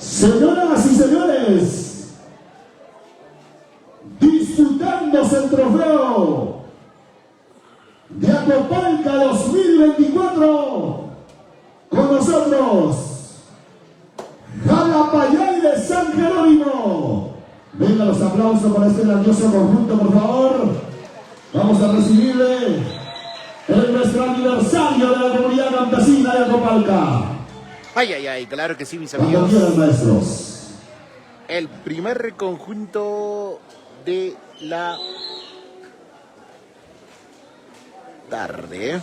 Señoras y señores, disputándose el trofeo de Acopalca 2024, con nosotros, Jalapayay de San Jerónimo. Venga los aplausos para este grandioso conjunto, por favor. Vamos a recibirle en nuestro aniversario de la comunidad campesina de Acopalca. Ay, ay, ay, claro que sí, mis Cuando amigos. quieran, maestros. El primer conjunto de la tarde.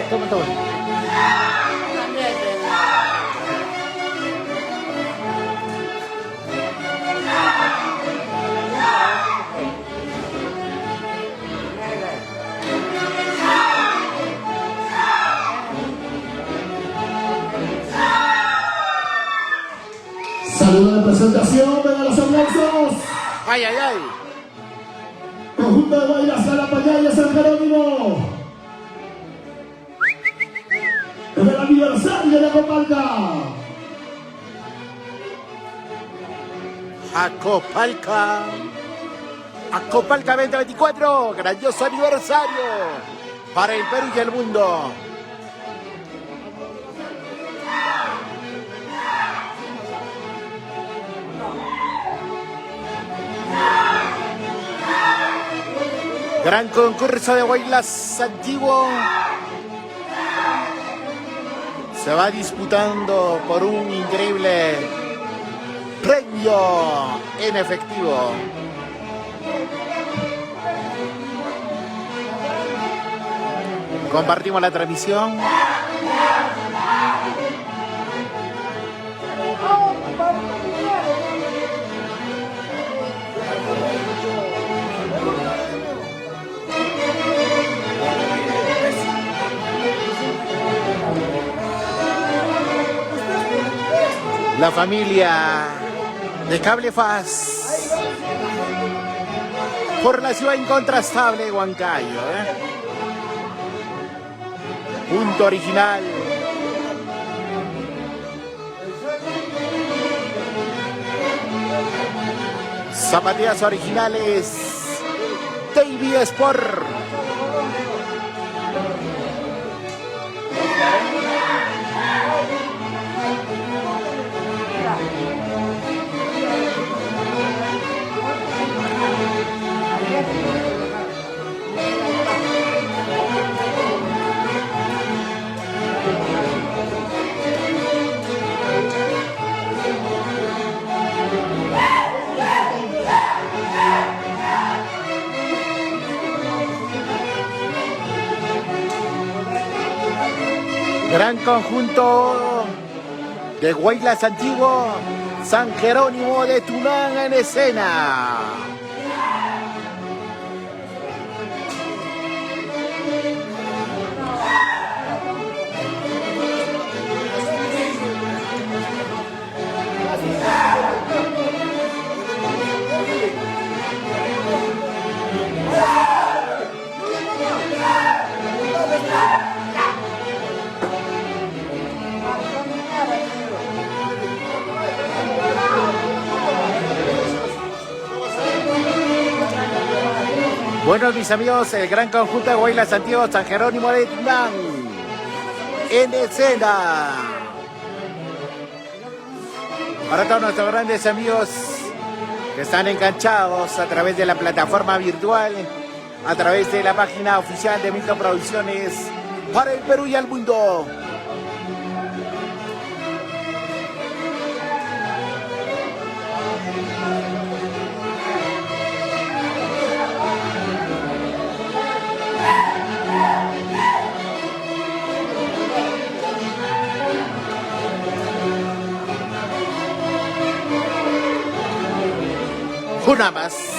Toma, toma. Saludo de presentación, venga los aplausos. Ay, ay, ay. Conjunto de Guaylas, Jalapayay de San Jerónimo. En el aniversario de Acopalca. Acopalca. Acopalca 2024. Grandioso aniversario para el Perú y el mundo. Gran concurso de Guaylas antiguo. Se va disputando por un increíble premio en efectivo. Compartimos la transmisión. La familia de Cable Faz por la ciudad incontrastable de Huancayo. Punto original. Zapatillas originales. David Sport. Gran conjunto de Guaylas antiguo, San Jerónimo de Tunán en escena. Bueno, mis amigos, el gran conjunto de Guaylas antiguo, San Jerónimo de Tunán en escena. Para todos nuestros grandes amigos que están enganchados a través de la plataforma virtual, a través de la página oficial de Milton Producciones para el Perú y el mundo. Una más.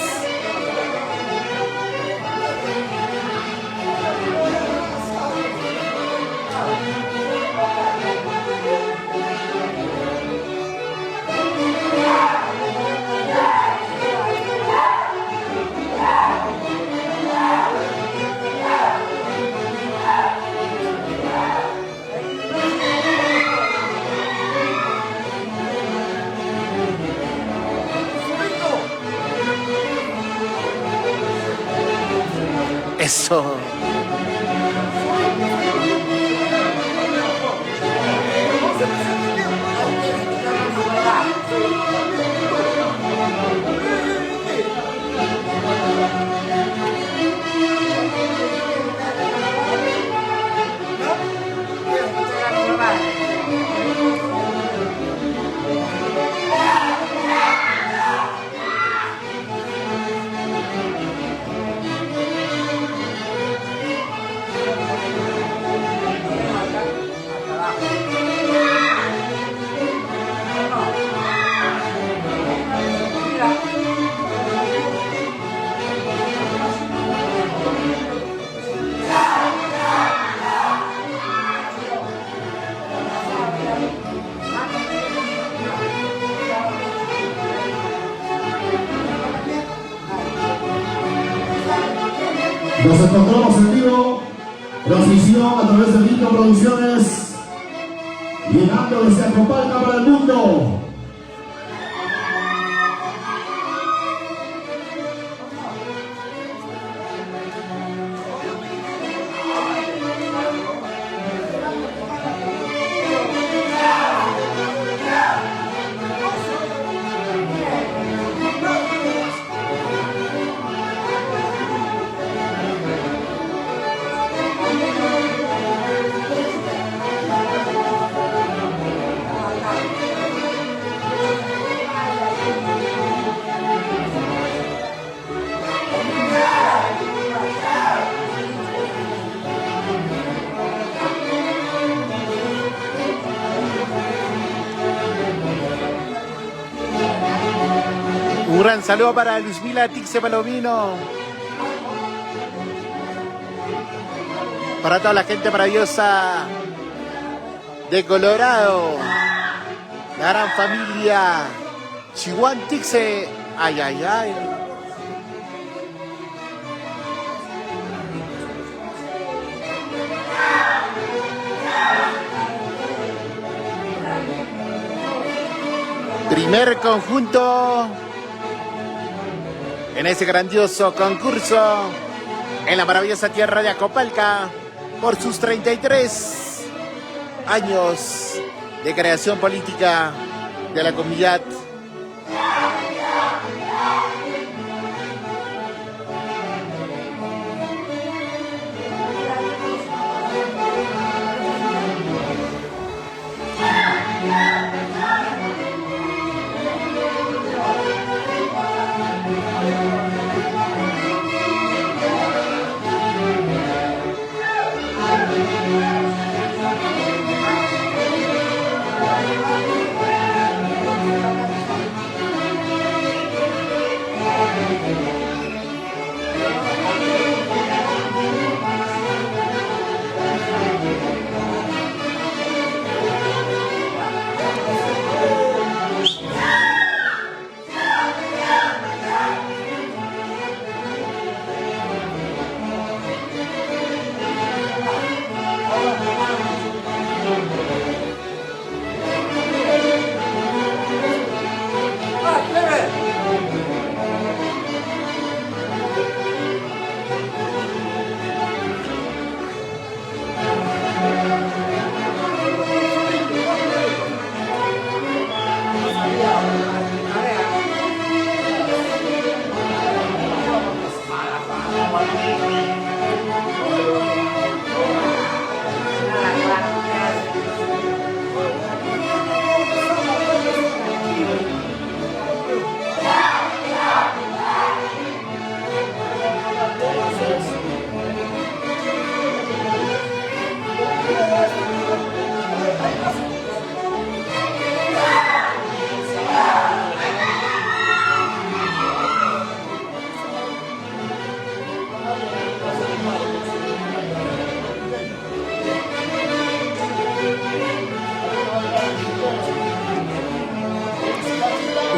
Eso. Nos encontramos en vivo, transmisión a través de Vinto Producciones, llegando desde Acopalca para el mundo. Un gran saludo para Luzmila Tixe Palomino. Para toda la gente maravillosa de Colorado. La gran familia Chihuahua Tixe. Ay, ay, ay. Primer conjunto en ese grandioso concurso en la maravillosa tierra de Acopalca por sus 33 años de creación política de la comunidad.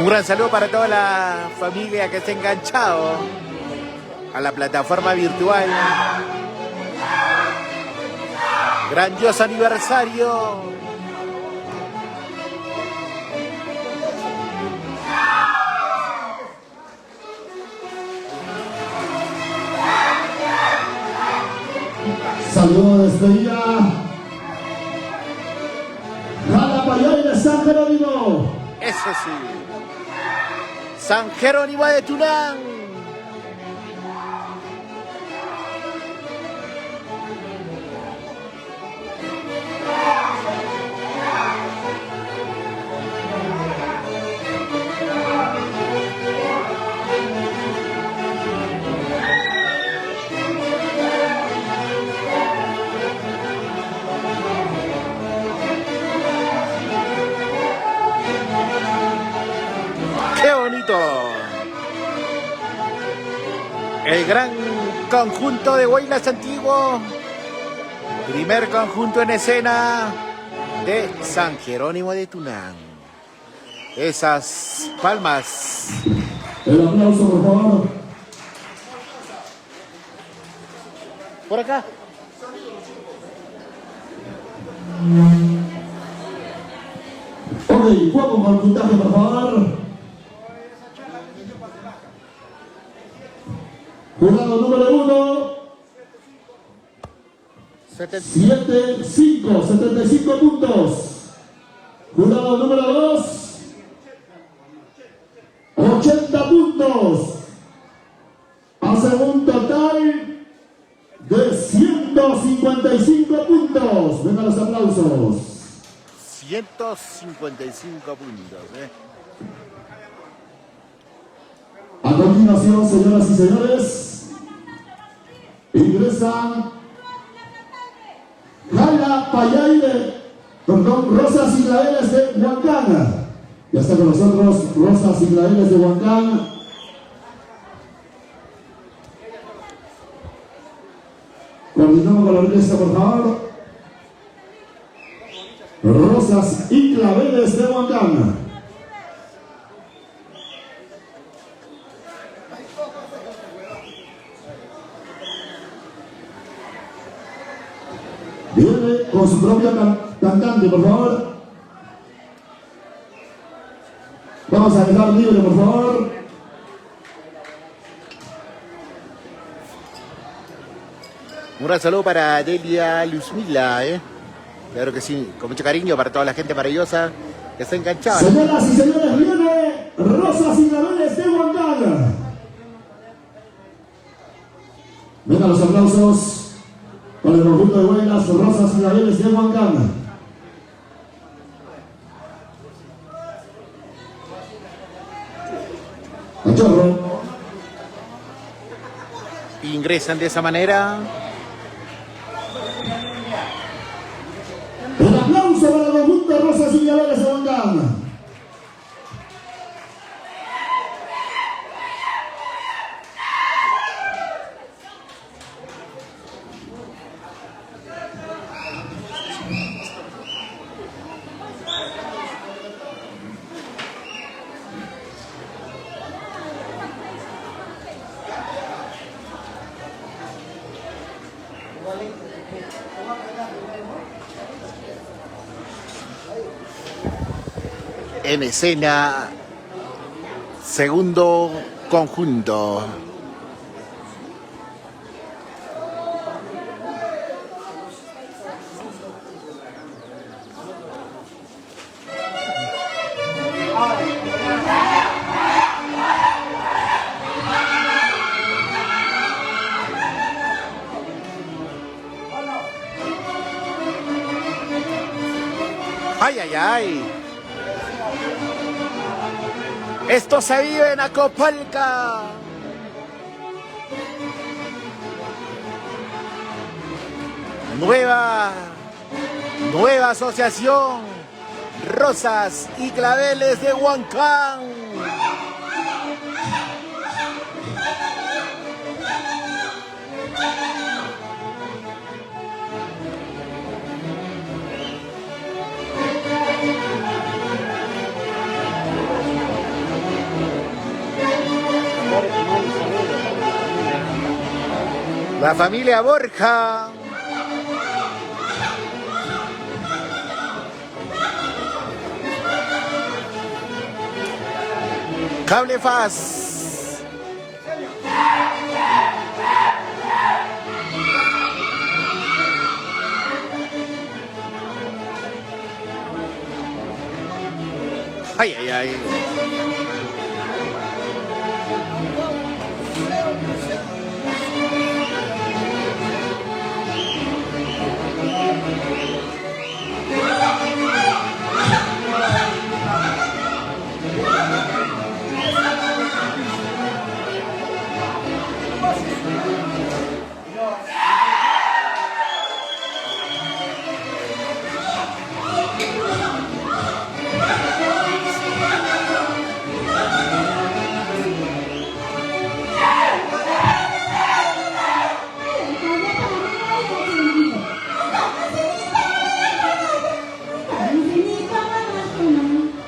gran saludo para toda la familia que está enganchado a la plataforma virtual. Grandioso aniversario. Saludos de despedida. Jalapayay de San Jerónimo. Eso sí. San Jerónimo de Tunán. ¡Qué bonito! El gran conjunto de Huaylas Antiguo. Primer conjunto en escena de San Jerónimo de Tunán. Esas palmas. El aplauso, por favor. Por acá. Ok, juego con el puntaje, por favor. Jurado número 1. 75 puntos. Jurado número 2. 80 puntos. Hace un total de 155 puntos. Vengan los aplausos. 155 puntos. A continuación, señoras y señores, ingresan Rosas y Claveles de Huancán. Ya está con nosotros Rosas y Claveles de Huancán. Coordinamos con la orquesta, por favor. Rosas y Claveles de Huancán. Viene con su propia cantante, por favor. Vamos a dejar libre, por favor. Un gran saludo para Delia Luzmila, Claro que sí, con mucho cariño para toda la gente maravillosa que está enganchada. Señoras y señores, viene Rosas y Claveles de Huancán. Vengan los aplausos con el conjunto de Huaylas, Rosas y Claveles de Huancán. Cachorro. Ingresan de esa manera. El aplauso para el conjunto de Rosas y Claveles de Huancán. En escena, segundo conjunto. ¡Ay, ay, ay! Esto se vive en Acopalca. Nueva asociación Rosas y Claveles de Huancán. La familia Borja. Cable Faz. Ay, ay, ay.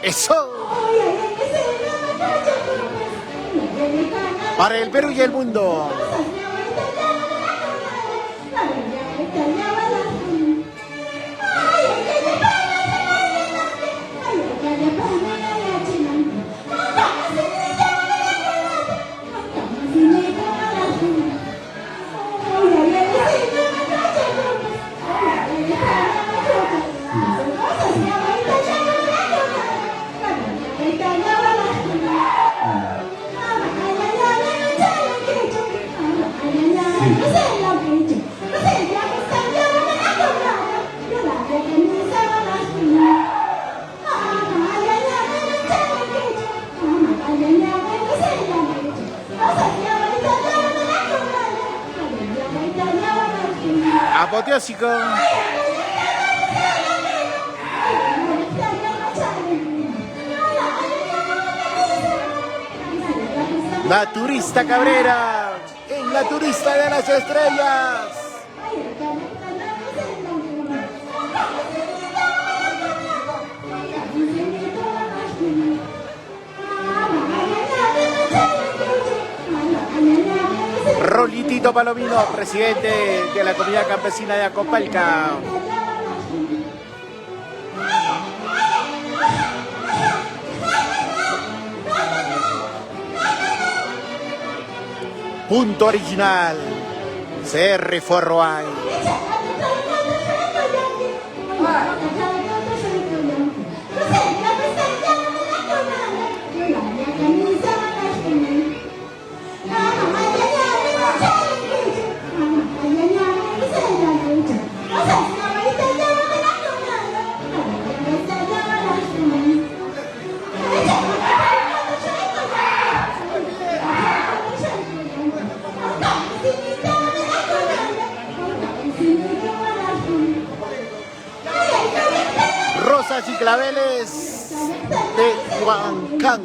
Eso. Para el Perú y el mundo. Apoteósico. La turista Cabrera en la turista de las estrellas. Rolitito Palomino, presidente de la comunidad campesina de Acopalca. Punto original, CR Forroay. Rosas y claveles de Huancán.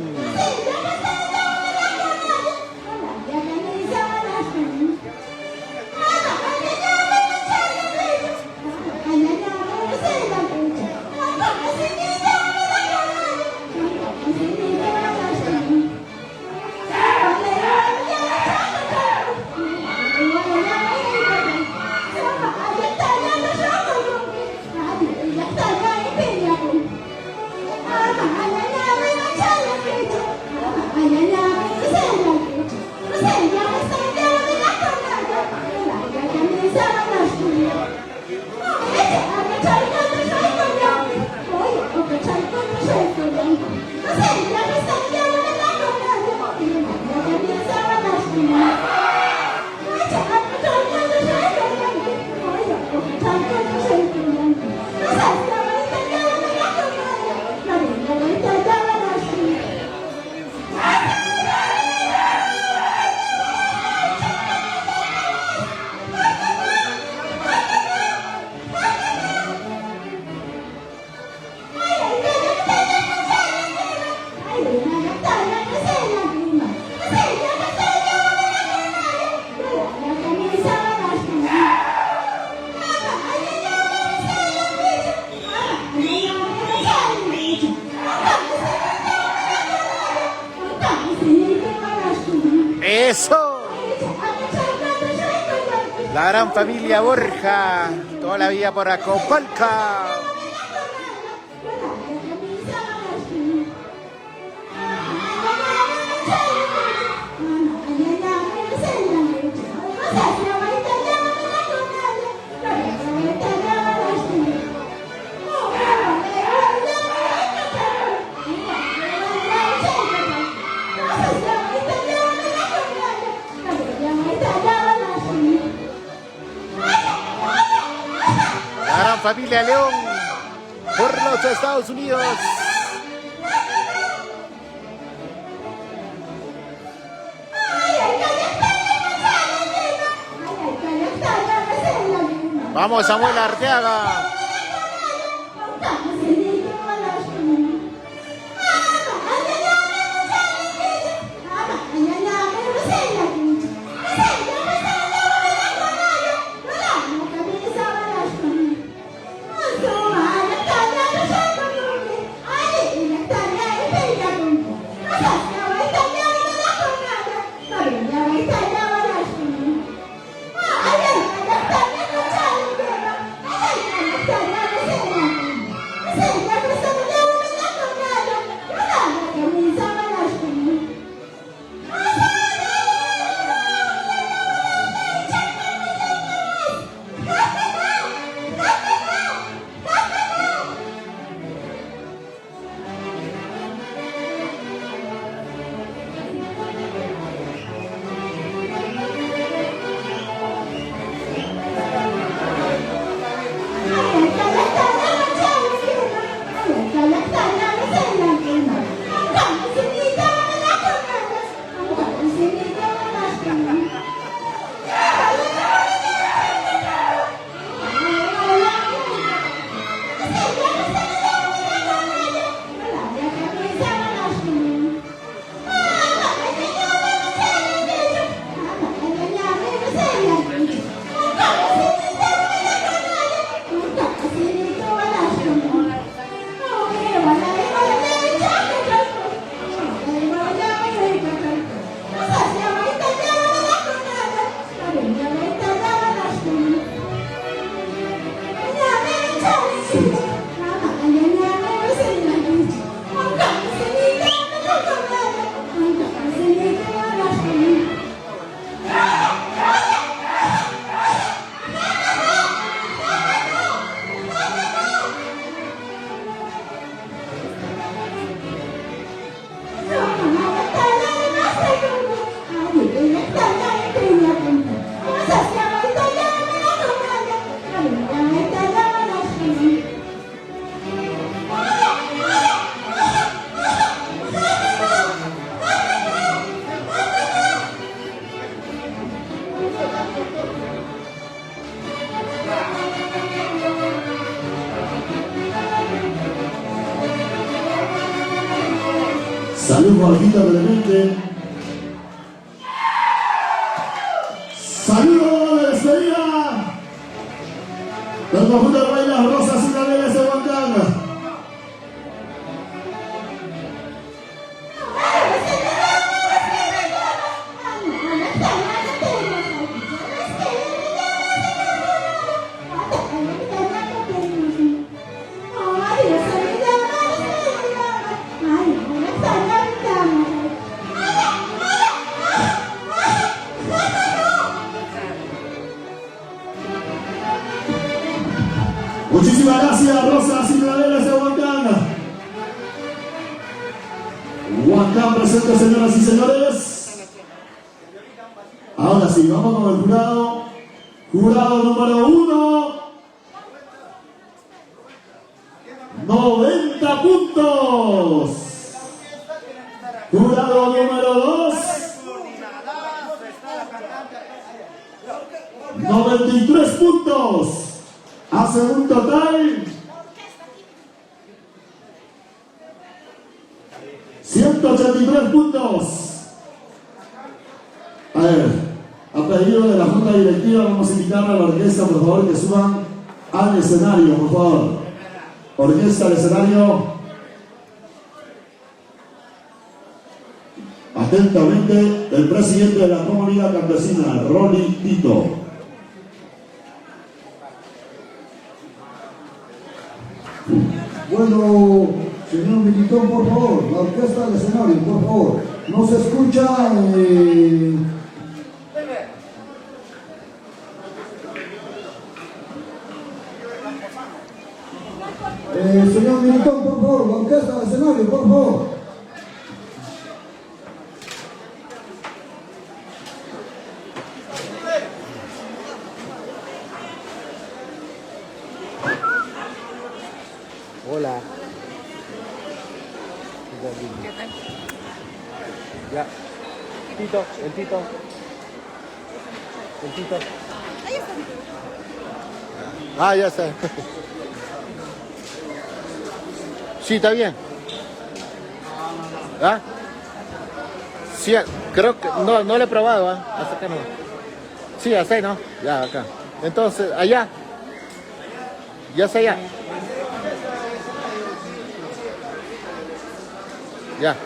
La gran familia Borja, toda la vida por Acopalca. La gran familia León por los Estados Unidos. Vamos, Samuel Arteaga. Saludos Marquita Clemente. Saludos de despedida del conjunto de Bailas Rosas y Canelas de Huancán. Muchísimas gracias, Rosas y Claveles de Huancán. Huancán presente, señoras y señores. Ahora sí, vamos con el jurado. Jurado número 1. 90 puntos. Jurado número 2. 93 puntos. Hace un total 183 puntos. A ver, a pedido de la Junta Directiva vamos a invitar a la orquesta, por favor, que suban al escenario, por favor. Orquesta al escenario. Atentamente, el presidente de la comunidad campesina, Rolly Tito. Bueno, señor Militón, por favor, la orquesta del escenario, por favor. No se escucha. Señor Militón, por favor, la orquesta del escenario, por favor. Hola. Ya. Tito, el Tito. El Tito. Ah, ya está. Sí, está bien. ¿Ah? Sí, creo que no lo he probado, ¿ah? Hasta acá no. Sí, hasta ahí, ¿no? Ya, acá. Entonces, allá. Ya está allá. Ya.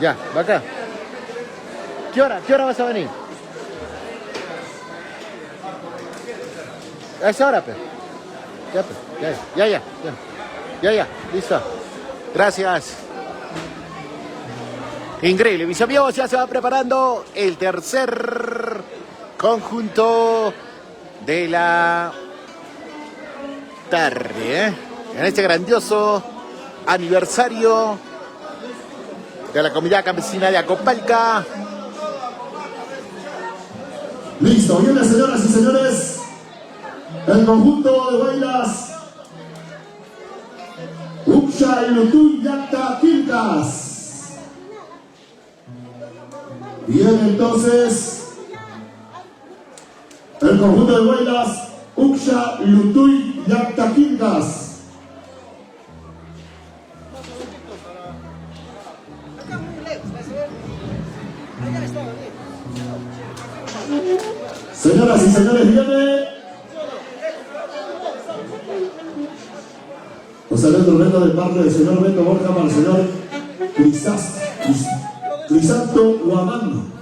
Ya, va acá. ¿Qué hora vas a venir? A esa hora, pues. Ya, pues. Ya, listo. Gracias. Increíble, mis amigos, ya se va preparando el tercer conjunto de la tarde, ¿eh? En este grandioso aniversario de la comunidad campesina de Acopalca. Listo, bien, señoras y señores, el conjunto de bailas Uxha y Lutuy Yacta Quilcas. Bien, entonces, el conjunto de bailas Uxha y Lutuy Yacta Quilcas. Señoras y señores, viene los saludos de parte del señor Beto Borja para el señor Crisanto Guamán.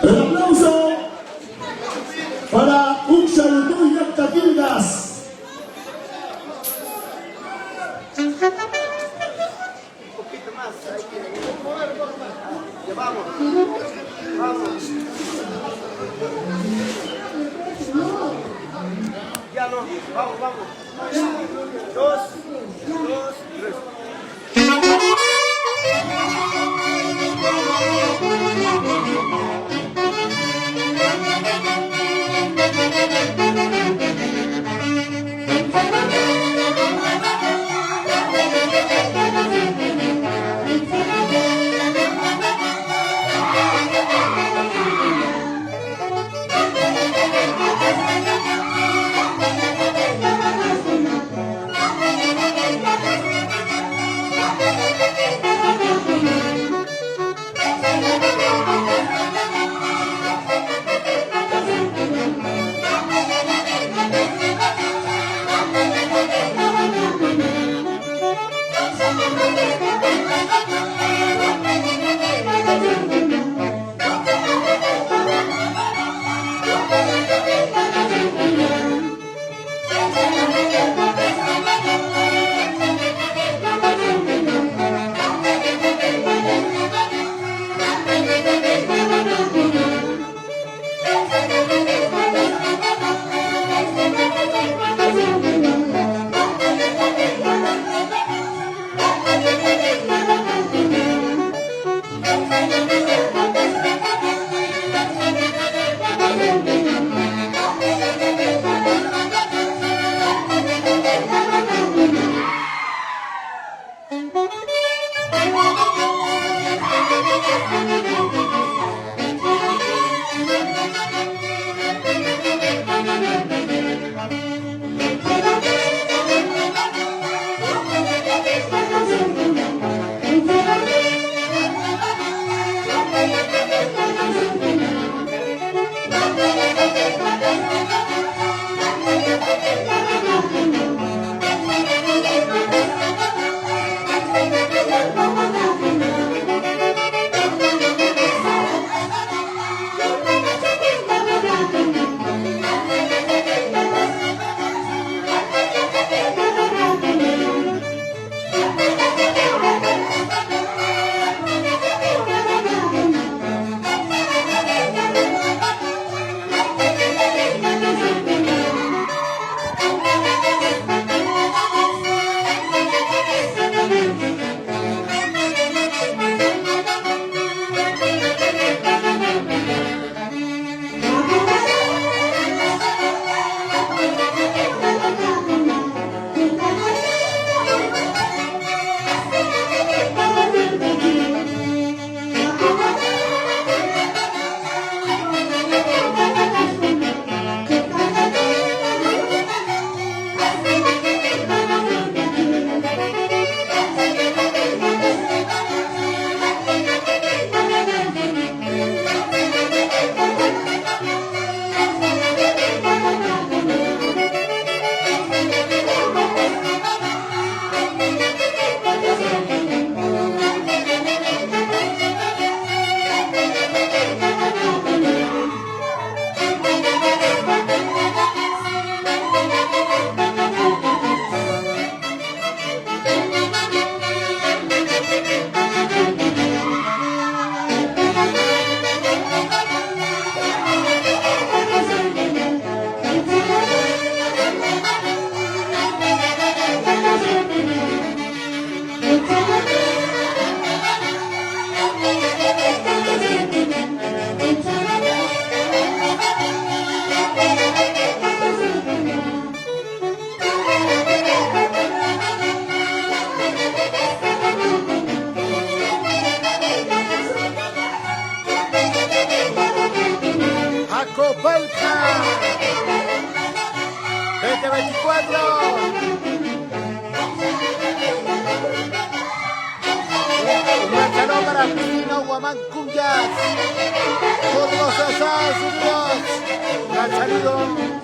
El aplauso para Uxha y Lutuy Yacta Quilcas. Ya no, vamos. 2, 3. Hualca. 2024. Un gran saludo para Pino Guamán Cuyas. Por los Estados Unidos. Un gran saludo.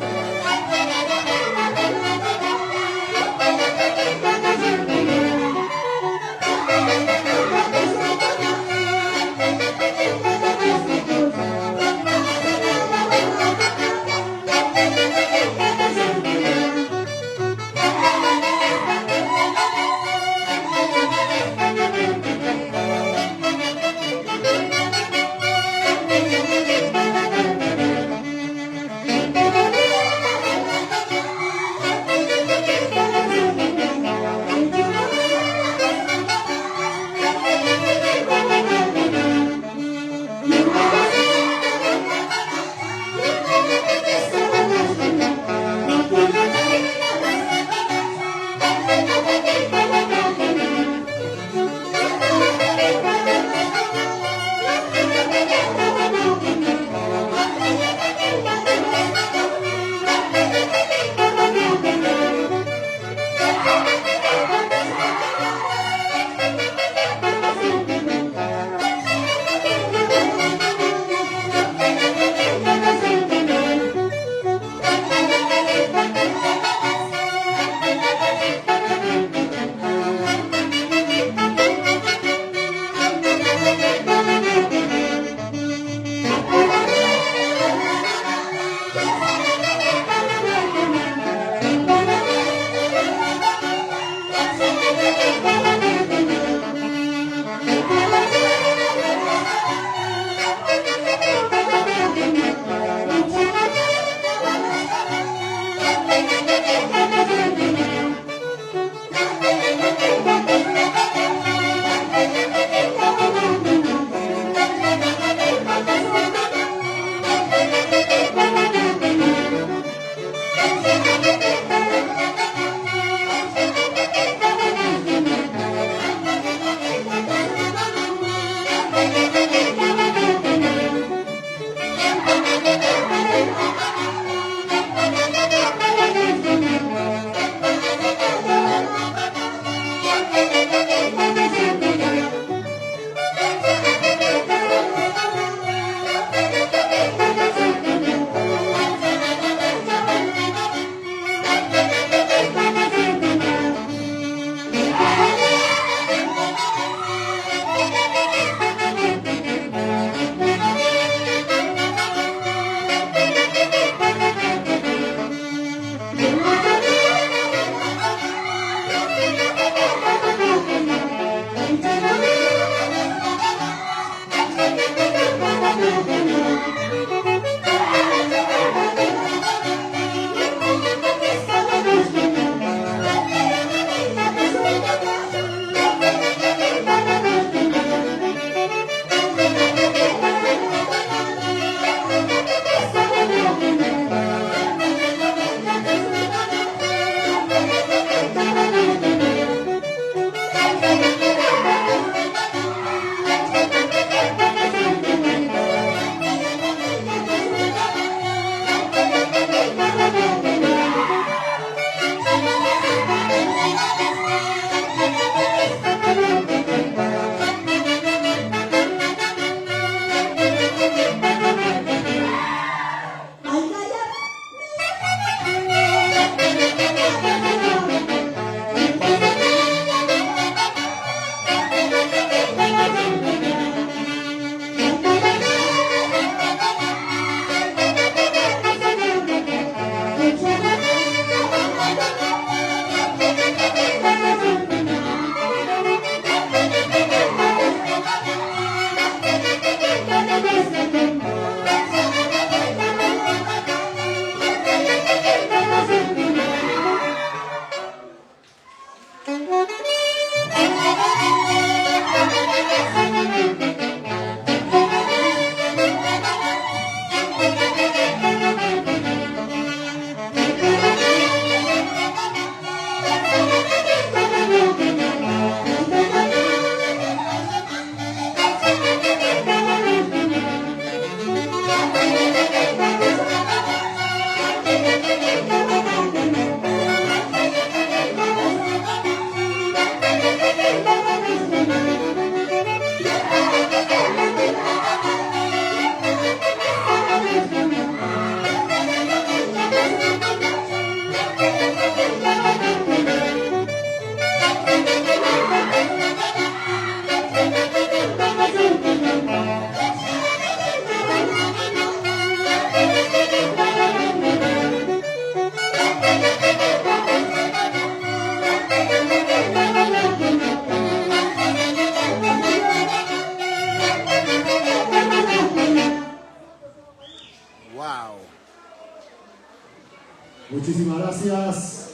Muchísimas gracias.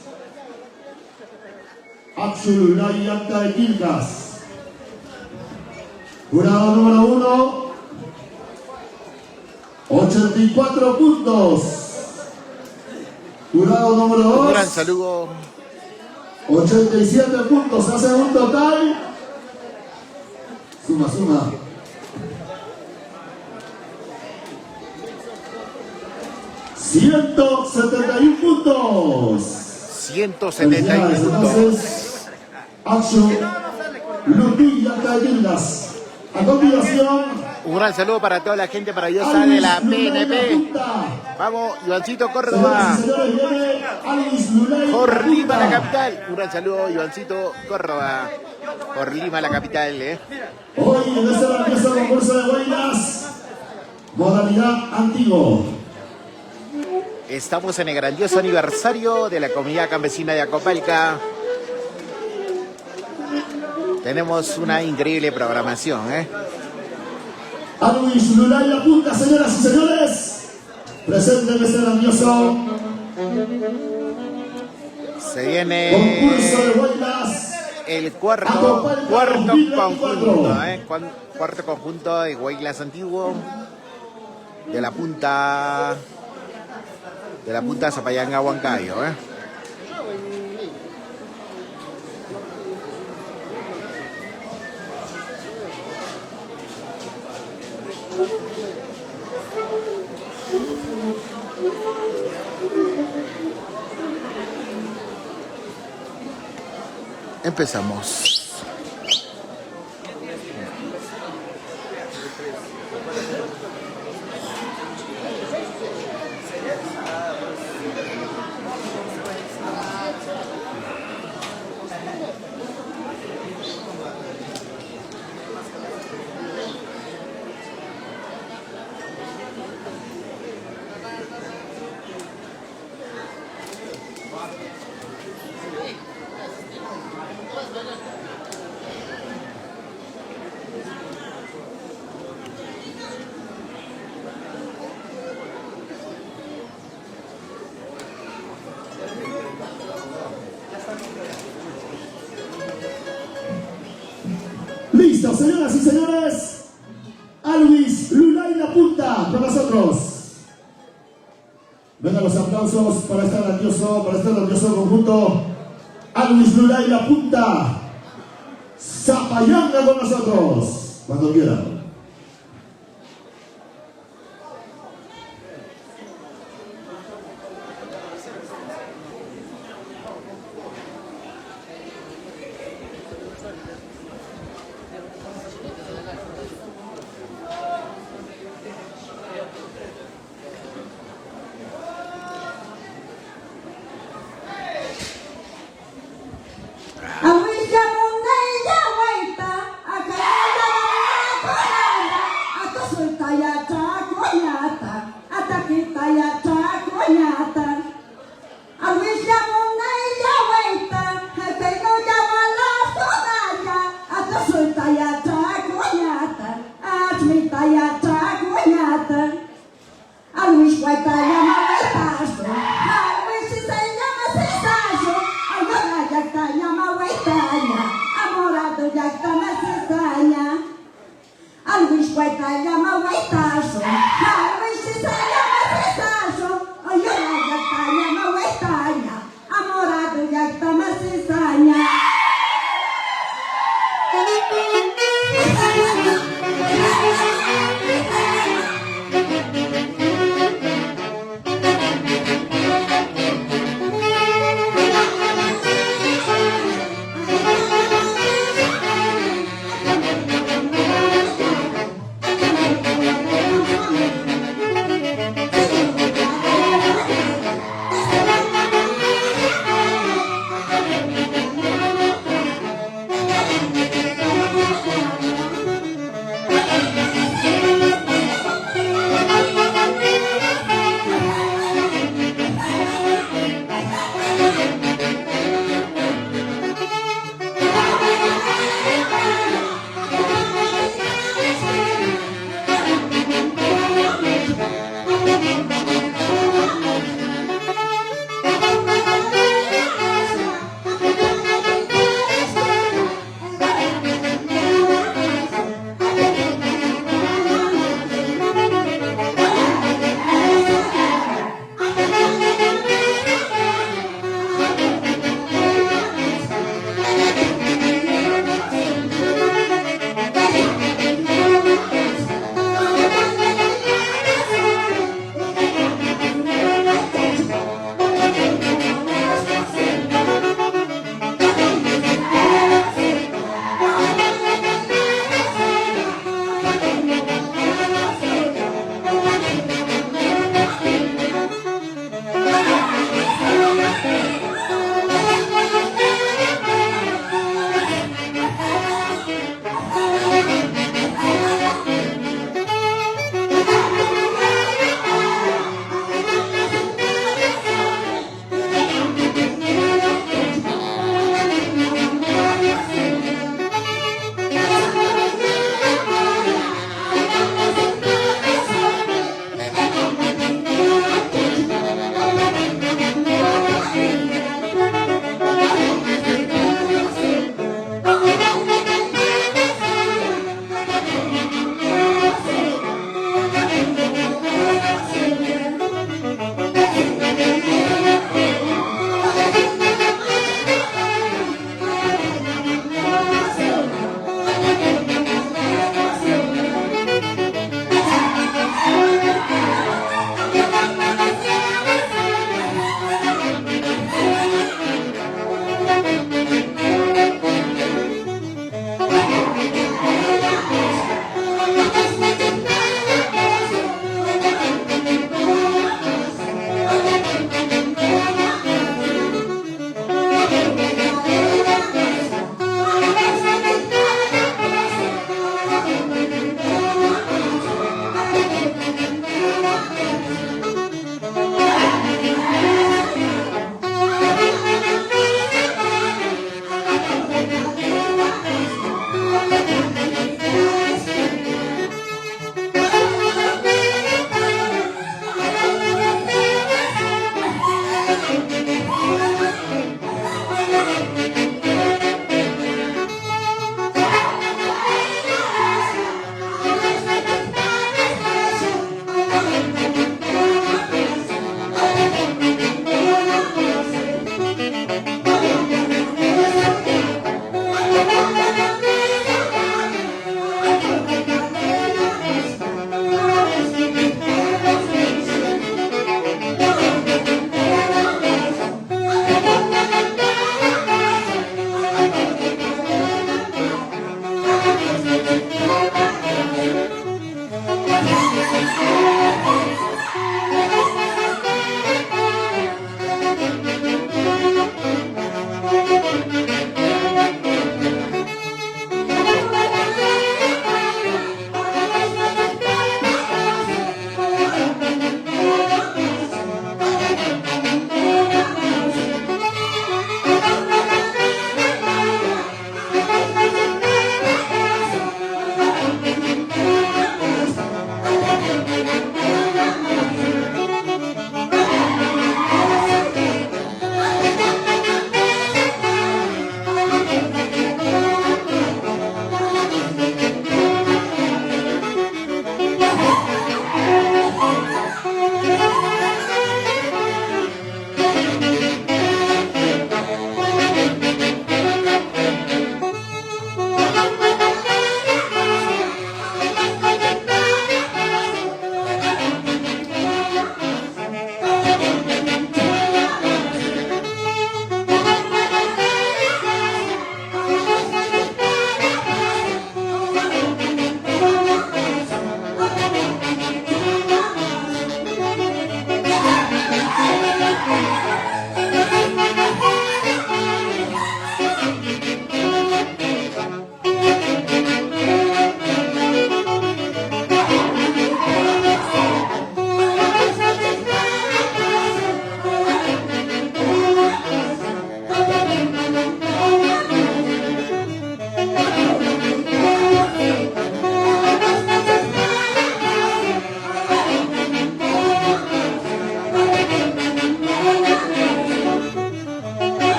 Axululay y Acta de Quilcas. Jurado número 1. 84 puntos. Jurado número 2. Un gran saludo. 87 puntos. Hace un total. Suma. 171 puntos. 171 puntos. Entonces, Axu, Lupi y Acta de Quilcas. A continuación, Un gran saludo para toda la gente maravillosa de la PNP. Vamos, Ivancito Córdoba. Por Lima, la capital. Un gran saludo, Ivancito Córdoba. Por Lima, la capital, Hoy en este maravilloso concurso de huellas, modalidad antiguo. Estamos en el grandioso aniversario de la comunidad campesina de Acopalca. Tenemos una increíble programación, Alwis Lulay La Punta, señoras y señores. Presenten este grandioso Se viene concurso de huellas. el cuarto conjunto, cuarto conjunto de Huaylas Antiguo de la punta Zapayanga, Huancayo, Empezamos. Listo, señoras y señores. Alwis Lulay La Punta con nosotros. Vengan los aplausos para este grandioso conjunto. Alwis Lulay La Punta. Zapayanga con nosotros. Cuando quieran.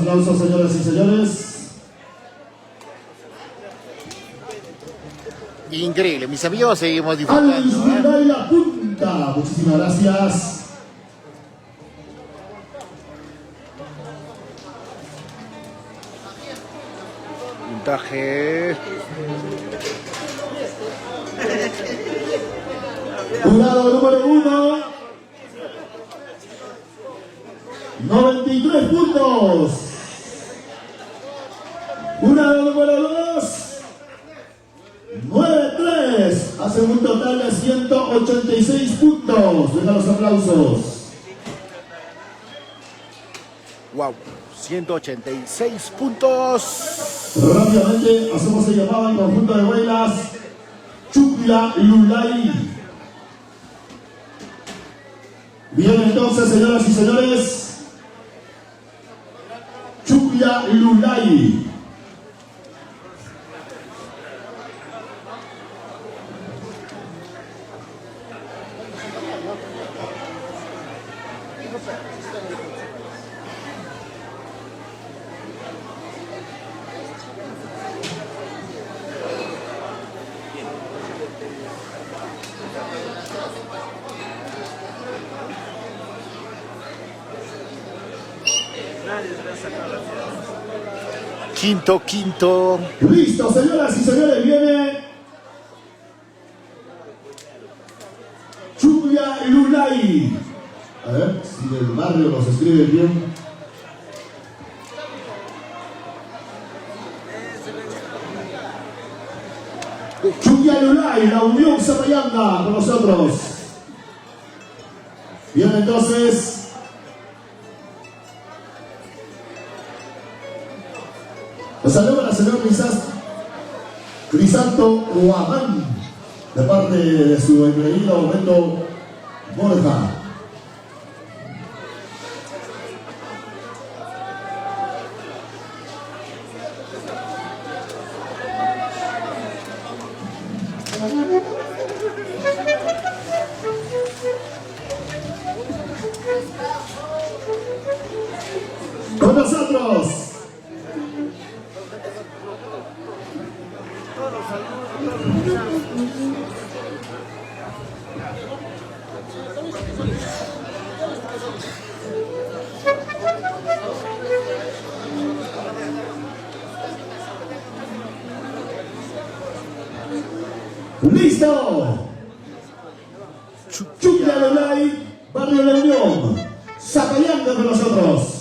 aplausos, señoras y señores. Increíble, mis amigos, seguimos Alex disfrutando. Hyundai La Punta. Muchísimas gracias. Puntaje. Jurado número 1. 93 puntos. Jurado número 2. 93. Hace un total de 186 puntos. Venga los aplausos. Wow, 186 puntos. Rápidamente hacemos el llamado al conjunto de Huaylas. Chukla Lulay. Bien, entonces, señoras y señores. Chukla Lulay. Quinto. Listo, señoras y señores, viene Chukla Lulay. A ver si del barrio nos escribe bien. Chukla Lulay, la Unión Zapayanga con nosotros. Bien, entonces. Nos saluda al señor Crisanto Guamán, de parte de su engreído Beto Borja. Con nosotros. ¡Listo! Chukla Lulay, Barrio La Unión, Zapayanga con nosotros.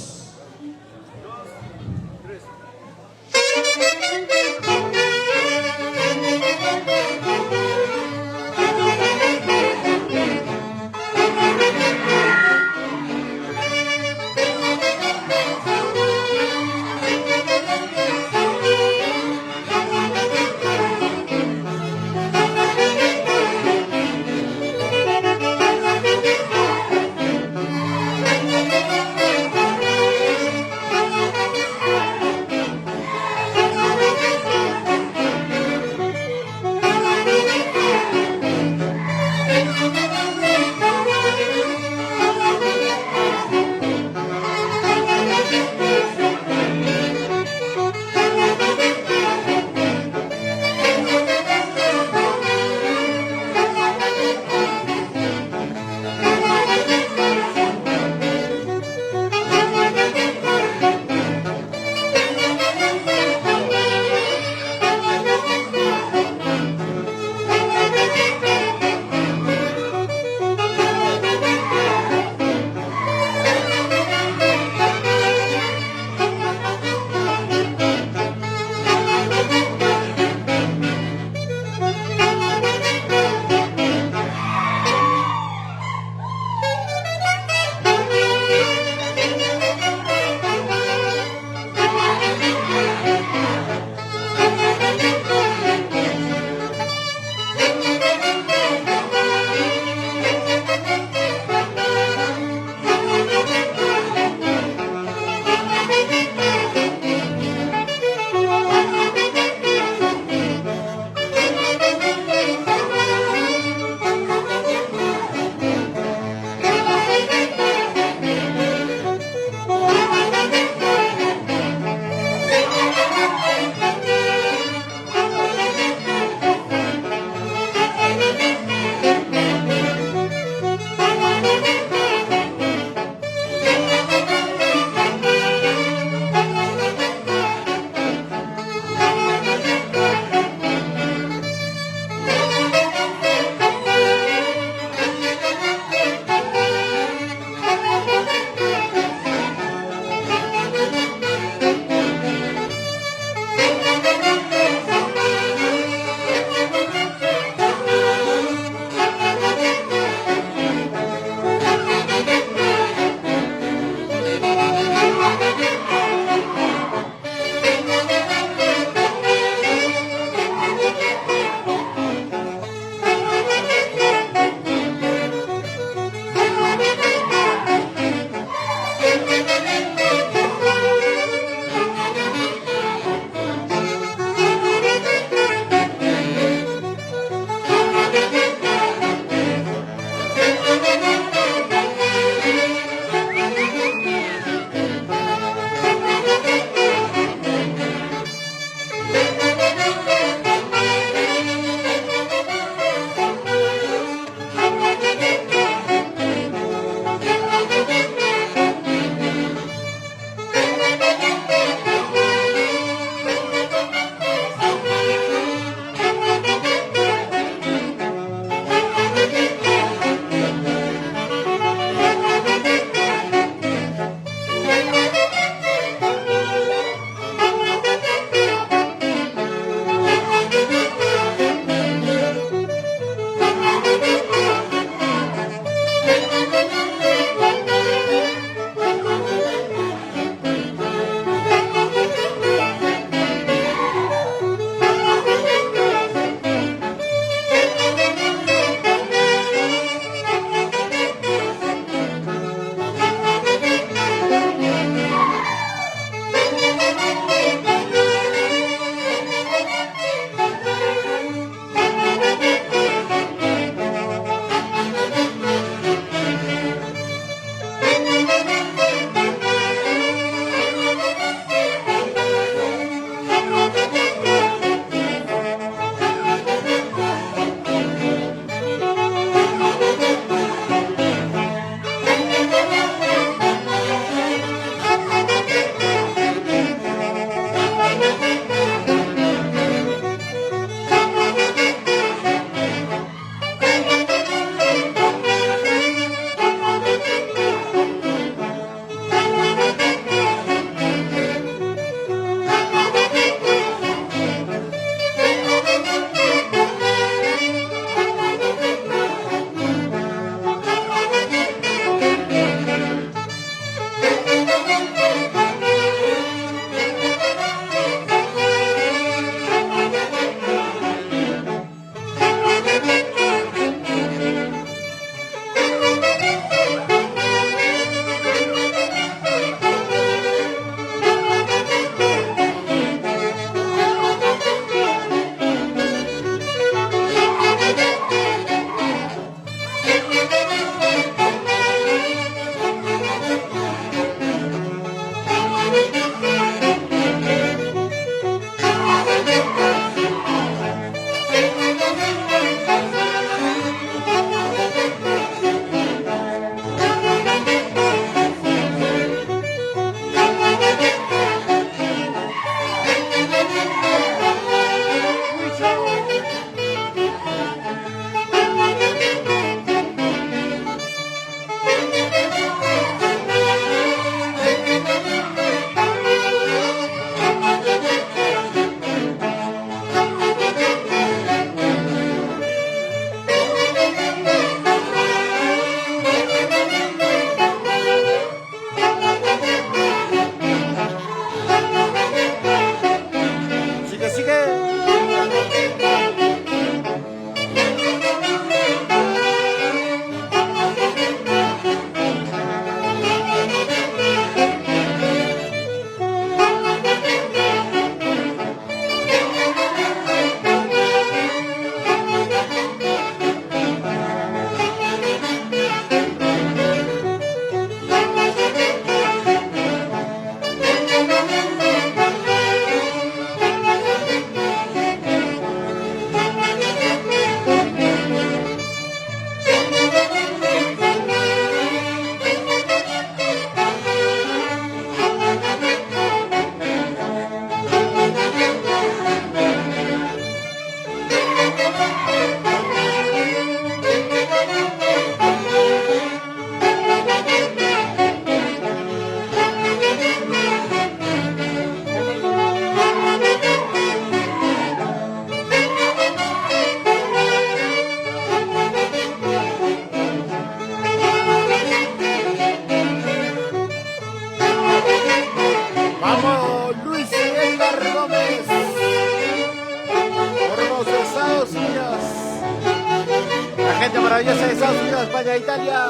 maravillosa de Estados Unidos, España, Italia.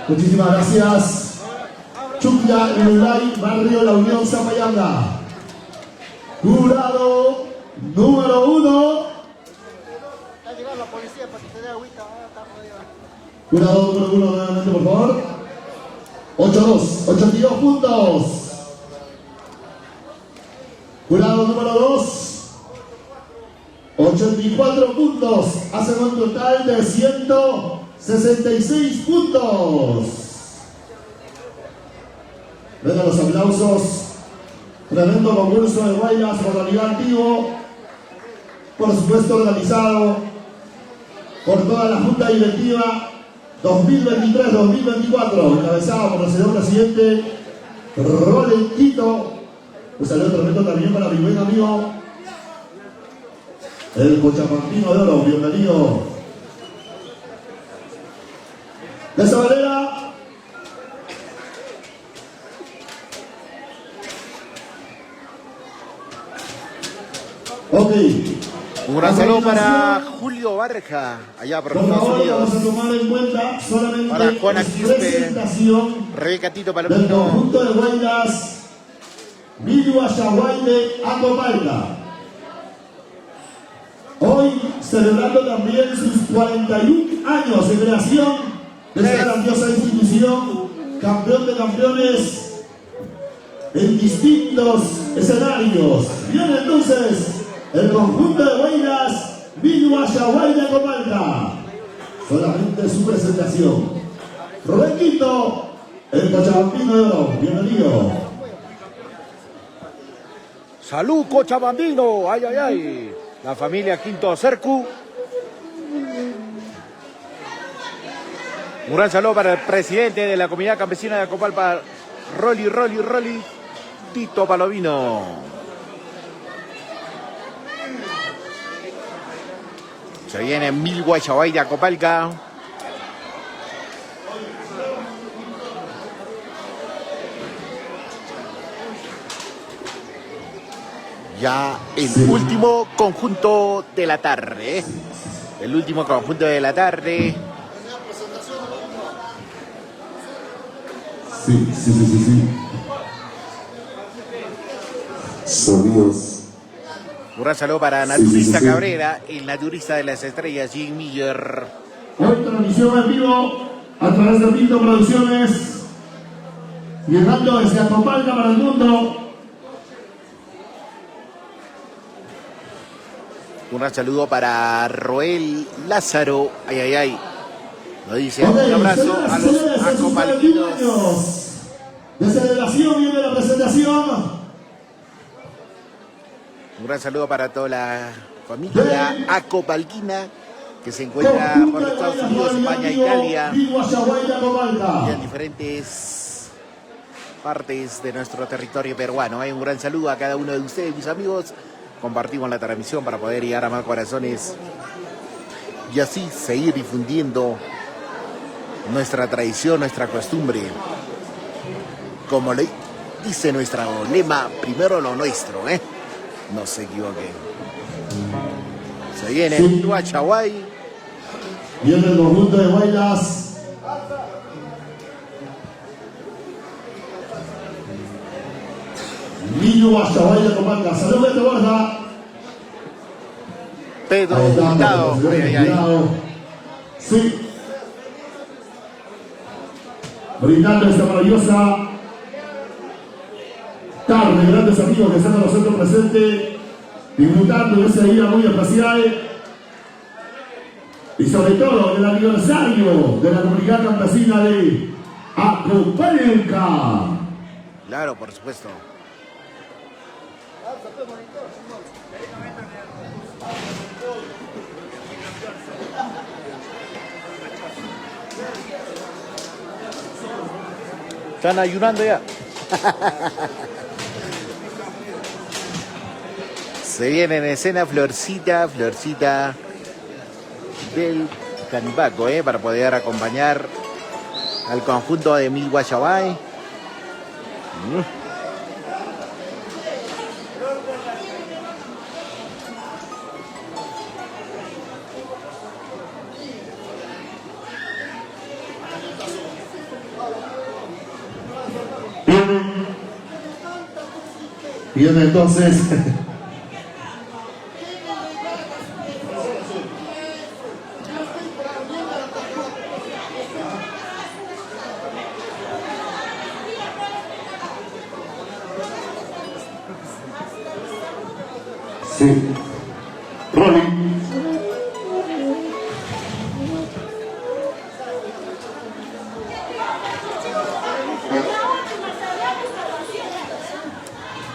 Muchísimas gracias. Chucya Lulay, Barrio La Unión, Zapayanga. Jurado número 1. Ha llegado la policía para que te dé agüita. Jurado número 1 nuevamente, por favor. 8-2, 82 puntos. Jurado número 2. 84 puntos. Hace un total de 166 puntos. Vengan los aplausos. Tremendo concurso de guayas, modalidad antiguo. Por supuesto organizado por toda la Junta Directiva 2023-2024, encabezado por el señor presidente Rolentito. Un saludo tremendo también para mi buen amigo el Cochabambino de Oro. Bienvenido. De esa manera, ok. Un gran saludo para Julio Barja, allá por Por Estados favor, Unidos. vamos a tomar en cuenta solamente Para Juana la Quispe, presentación Rebeca Tito del Palomino. conjunto de Guaylas Villahuayde Acopalca. Hoy celebrando también sus 41 años de creación de esta grandiosa institución, campeón de campeones en distintos escenarios. Viene entonces el conjunto de Guaylas Villahuayde Acopalca. Solamente su presentación. Robertito, el Cochabambino de Oro. Bienvenido. Salud, Cochabambino, ay, ay, ay. La familia Quinto Cercu. Un gran saludo para el presidente de la comunidad campesina de Acopalpa, Rolly, Tito Palomino. Se viene Mil Guayabay de Acopalca. Ya el último conjunto de la tarde. El último conjunto de la tarde. Sí. Sonidos. Un gran saludo para Naturista Cabrera, el naturista de las estrellas, Jim Miller. Hoy transmisión en vivo a través de Pinto Producciones, viajando desde Acopalca para el mundo. Un gran saludo para Roel Lázaro. Ay, ay, ay. Lo dice. Ok, Un abrazo señoras a y los señores, en sus 41 acopalquinos. años de celebración viene la presentación. Un gran saludo para toda la familia acopalquina que se encuentra por Estados Unidos, España, Italia y en diferentes partes de nuestro territorio peruano. Hay un gran saludo a cada uno de ustedes, mis amigos. Compartimos la transmisión para poder llegar a más corazones y así seguir difundiendo nuestra tradición, nuestra costumbre. Como le dice nuestro lema, primero lo nuestro, ¿eh? No se equivoquen. Se viene el Huachaguay. Viene el conjunto de Guaylas. Niño Huachaguay de Comalca. Saludos de Borja. Pedro Hurtado. Ay, ay, ay. Sí. Brindando esta maravillosa tarde, grandes amigos que están con nosotros presentes, disfrutando de ese día muy especial y sobre todo el aniversario de la comunidad campesina de Acopalca. Claro, por supuesto. Están ayunando ya. Se viene en escena Florcita del Canipaco, para poder acompañar al conjunto de Mi Guayabay. Viene entonces sí, Ronnie.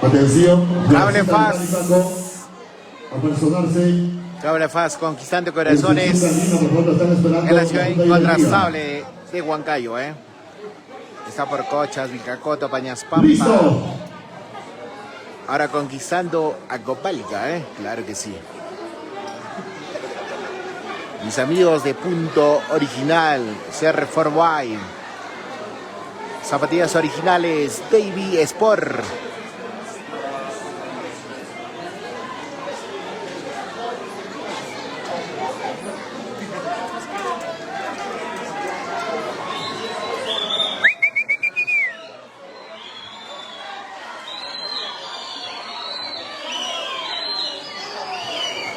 Atención, Cable Faz. A personarse. Cable Faz conquistando corazones en la ciudad incontrastable de Huancayo, Está por Cochas, Vilcacoto, Pañaspampa. ¡Listo! Ahora conquistando Acopalca, claro que sí. Mis amigos de Punto Original, CR4Y. Zapatillas originales, Davy Sport.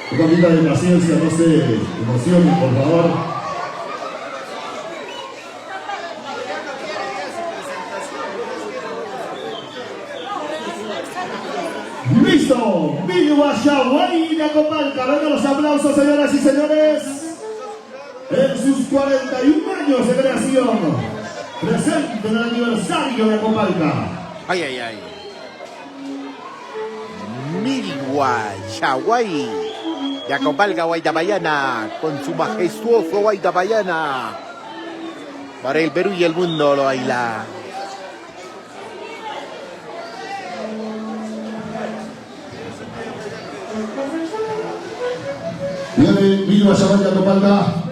Un poquito de paciencia, no se emocionen, por favor. ¡Listo! Mi Guayabay de Acopalca. Vengan los aplausos, señoras y señores. En sus 41 años de creación, presente en el aniversario de Acopalca. Ay, ay, ay. Mi Guayabay de Acopalca, Guaitapayana, con su majestuoso Guaitapayana. Para el Perú y el mundo lo baila. Viene Mi Guayabay de Acopalca.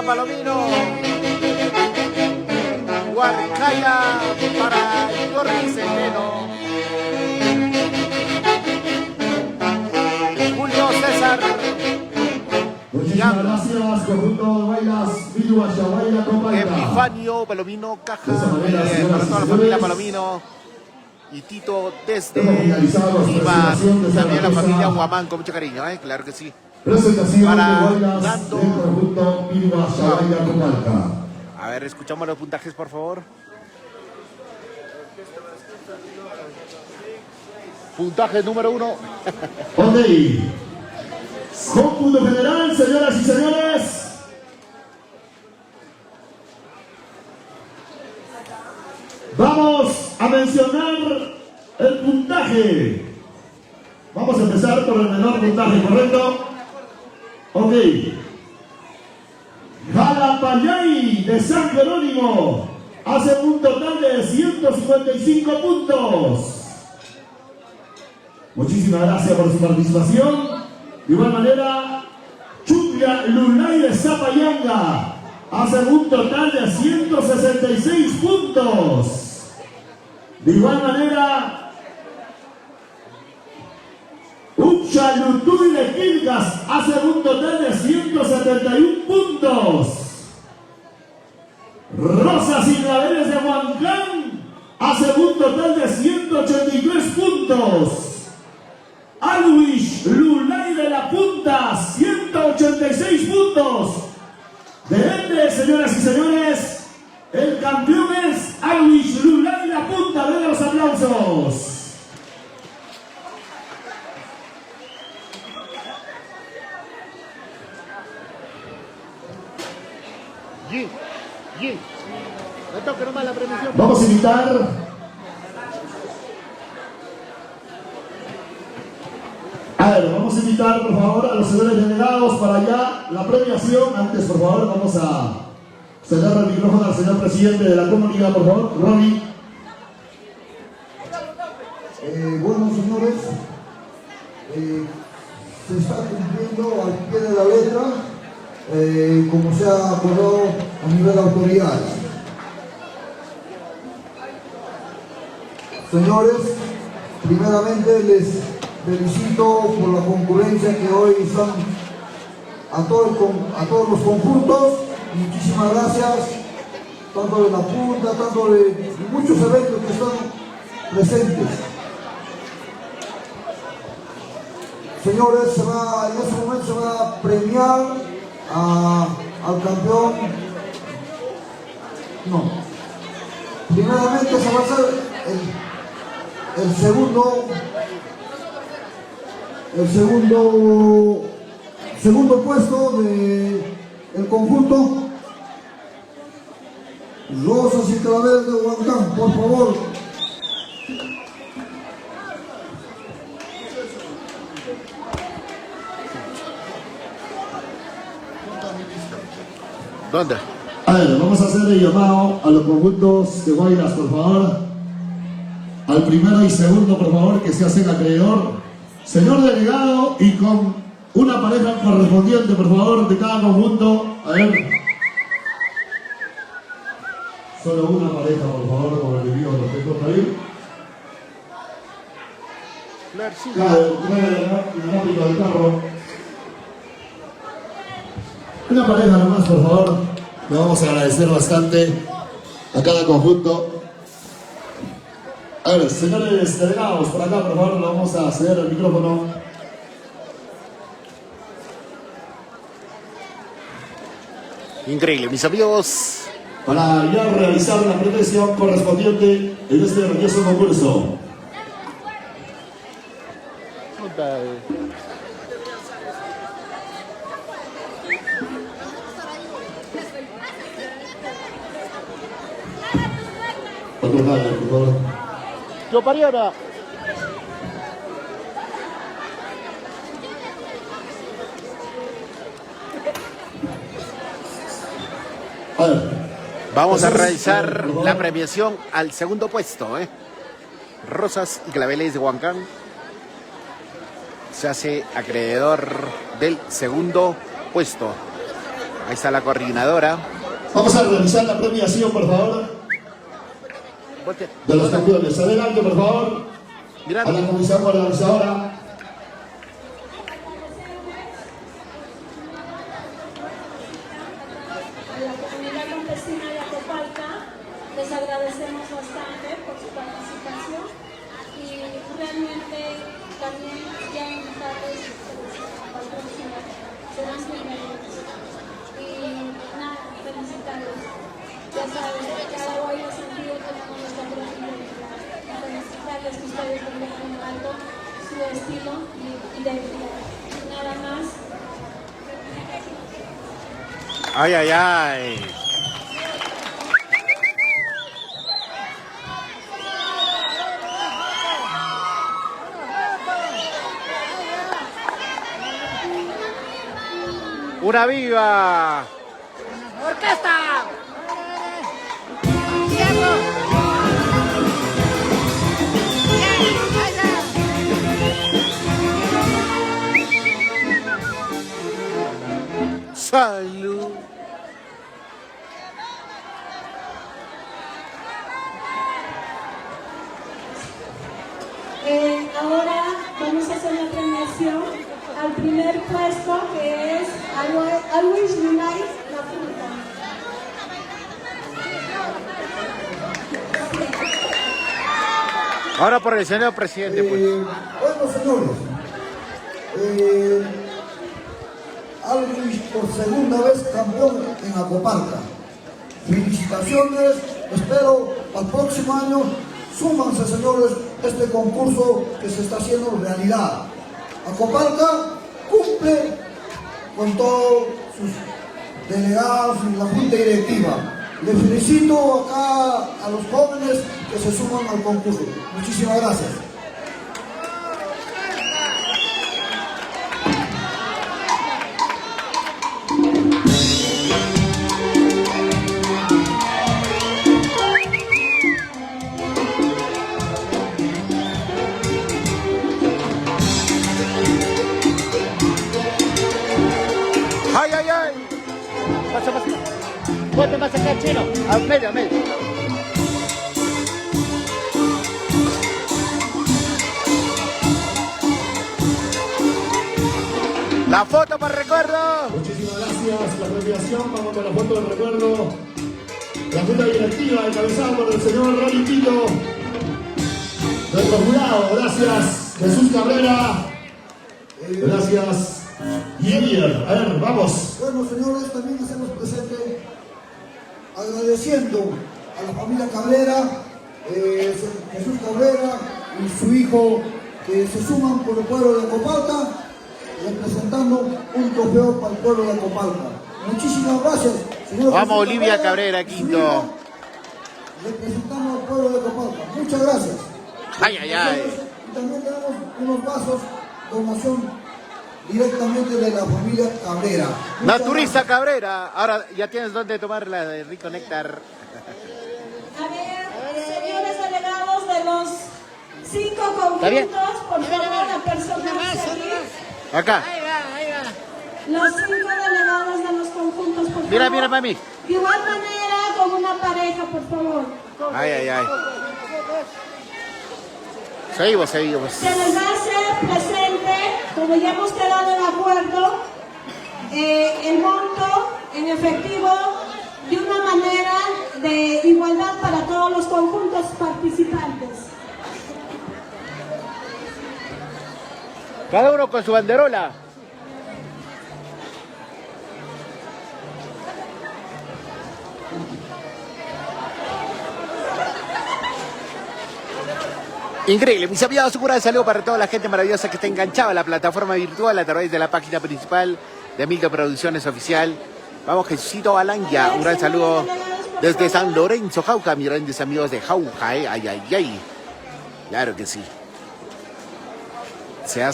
Rafa Palomino. Huarcaya para Jorge Centeno. Julio César. Muchísimas gracias, conjunto Guaylas, Viru Ayahuayla, Copalca. Epifanio Palomino Caja. De esa manera, Para señoras y toda la señores, familia Palomino. Y Tito desde hemos finalizado la Lima. presentación de esta También la orquesta. familia Guamán con mucho cariño, claro que sí. Presentación Para de Guaylas Nando. del conjunto Viru Ayahuayla, Copalca. A ver, escuchamos los puntajes, por favor. Puntaje número 1. Ok. Cómputo general, señoras y señores. Vamos a mencionar el puntaje. Vamos a empezar por el menor puntaje, ¿correcto? Ok. Jalapayay de San Jerónimo hace un total de 155 puntos. Muchísimas gracias por su participación. De igual manera, Chupia Lulay de Zapayanga hace un total de 166 puntos. De igual manera, Uchalutuy de Quilcas hace un total de 171 puntos. Rosas y Claveles de Huancán hace un total de 183 puntos. Alwish Lulay de la Punta, 186 puntos. De ende, señoras y señores, el campeón es Alwish Lulay de la Punta. Venga los aplausos. Me toca nomás la premiación. Vamos a invitar vamos a invitar por favor a los señores delegados para allá la premiación. Antes, por favor, vamos a ceder el micrófono al señor presidente de la comunidad, por favor, Ronnie. Bueno, señores, se está cumpliendo al pie de la letra, como se ha acordado a nivel de autoridades. Señores, primeramente les felicito por la concurrencia que hoy están a todos los conjuntos. Muchísimas gracias, tanto de la Punta, tanto de muchos eventos que están presentes. Señores, en este momento se va a premiar al campeón. No. Primeramente se va a hacer el segundo puesto del conjunto Rosas y Claveles de Huancán, por favor. ¿Dónde? A ver, vamos a hacer el llamado a los conjuntos de Guaylas, por favor. Al primero y segundo, por favor, que se hacen acreedor. Señor delegado, y con una pareja correspondiente, por favor, de cada conjunto. A ver. Solo una pareja, por favor, con el envío de respeto por ahí. Claro, dinámico del carro. Una pareja nomás, por favor. Le vamos a agradecer bastante a cada conjunto. A ver, señores delegados, por acá, por favor, le vamos a ceder el micrófono. Increíble, mis amigos. Para ya realizar la premiación correspondiente en este grandioso concurso. Otro lado, por favor. Yo Pariana. A ver. Vamos a Entonces, realizar por favor. la premiación al segundo puesto. Rosas y Claveles de Huancán se hace acreedor del segundo puesto. Ahí está la coordinadora. Vamos a realizar la premiación, por favor, de los campeones. Adelante, por favor, a la comisión organizadora. Les agradecemos bastante por su participación y realmente también ya invitarles al próximo, serán bienvenidos. Y nada, felicitarlos. Ya saben, cada hoy de sentido tenemos nuestra propia identidad. Felicitarles que ustedes también en alto su estilo y identidad. Nada más. Ay, ay, ay. ¡Una viva! ¡Orquesta! ¡Salud! Ahora vamos a hacer la premiación al primer puesto, que es Always Unite La Fruta. Ahora por el señor presidente, pues. Bueno, señores, Always por segunda vez campeón en Acopalca. Felicitaciones, espero al próximo año súmanse, señores, este concurso que se está haciendo realidad. Acopalca cumple con todos sus delegados y la junta directiva. Les felicito acá a los jóvenes que se suman al concurso. Muchísimas gracias. ¡Ay, ay, ay! Pasa, pasa. Ponte más acá, chino. A medio, a medio. La foto para recuerdo. Muchísimas gracias. La premiación, vamos con la foto del recuerdo. La junta directiva encabezada por el señor Ronnie Tito. Nuestro jurado, gracias. Jesús Cabrera. Gracias. Javier, a ver, vamos. Bueno, señores, también hacemos presente agradeciendo a la familia Cabrera, Jesús Cabrera y su hijo, que se suman por el pueblo de Acopalca, representando un trofeo para el pueblo de Acopalca. Muchísimas gracias, señor. Vamos, Jesús Olivia Cabrera, quinto. Hijo, representando al pueblo de Acopalca. Muchas gracias. Ay, ay, ay. Y también tenemos unos vasos, donación directamente de la familia Cabrera. Naturista Cabrera. Ahora ya tienes donde tomar la de rico néctar. A ver, señores delegados de los 5 bien? conjuntos, por favor, apersonarse aquí. Acá. Ahí va. Los 5 delegados de los conjuntos, por favor. Mira, mira, mami. De igual manera, con una pareja, por favor. Ay, ay, ay. Seguimos, seguimos. Se les hace presente, como ya hemos quedado de acuerdo, el monto en efectivo de una manera de igualdad para todos los conjuntos participantes. Cada uno con su banderola. Increíble, mis amigos, un saludo para toda la gente maravillosa que está enganchada a la plataforma virtual a través de la página principal de Milton Producciones Oficial. Vamos, Jesucito Alanya, un gran saludo desde San Lorenzo, Jauja, mis grandes amigos de Jauja, ay, ay, ay. Claro que sí. Se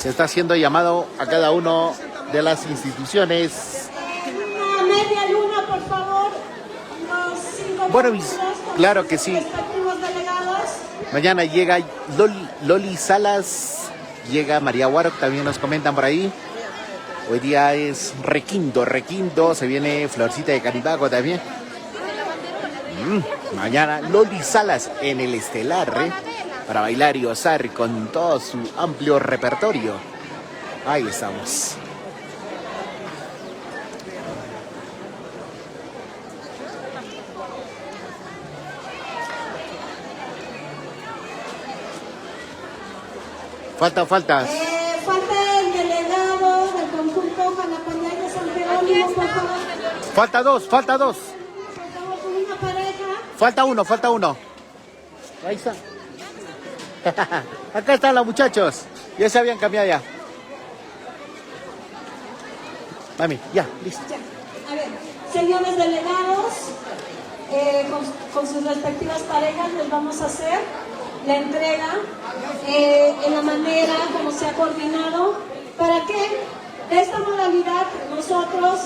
está haciendo llamado a cada uno de las instituciones. Una media luna, por favor. Los 5 Bueno, conjuntos con claro que sus sí. respectivos delegados. Mañana llega Loli Salas, llega María Warok, también nos comentan por ahí. Hoy día es requinto, se viene Florcita de Canibaco también. Mañana Loli Salas en el estelar, para bailar y gozar con todo su amplio repertorio. Ahí estamos. Falta. Falta el delegado del conjunto Jalapañay de San Jerónimo, por favor. Falta dos. Por favor, con una pareja. Falta uno. Ahí está. Acá están los muchachos. Ya se habían cambiado ya. Mami, ya, listo. Ya. A ver, señores delegados, con sus respectivas parejas les vamos a hacer la entrega en la manera como se ha coordinado, para que de esta modalidad nosotros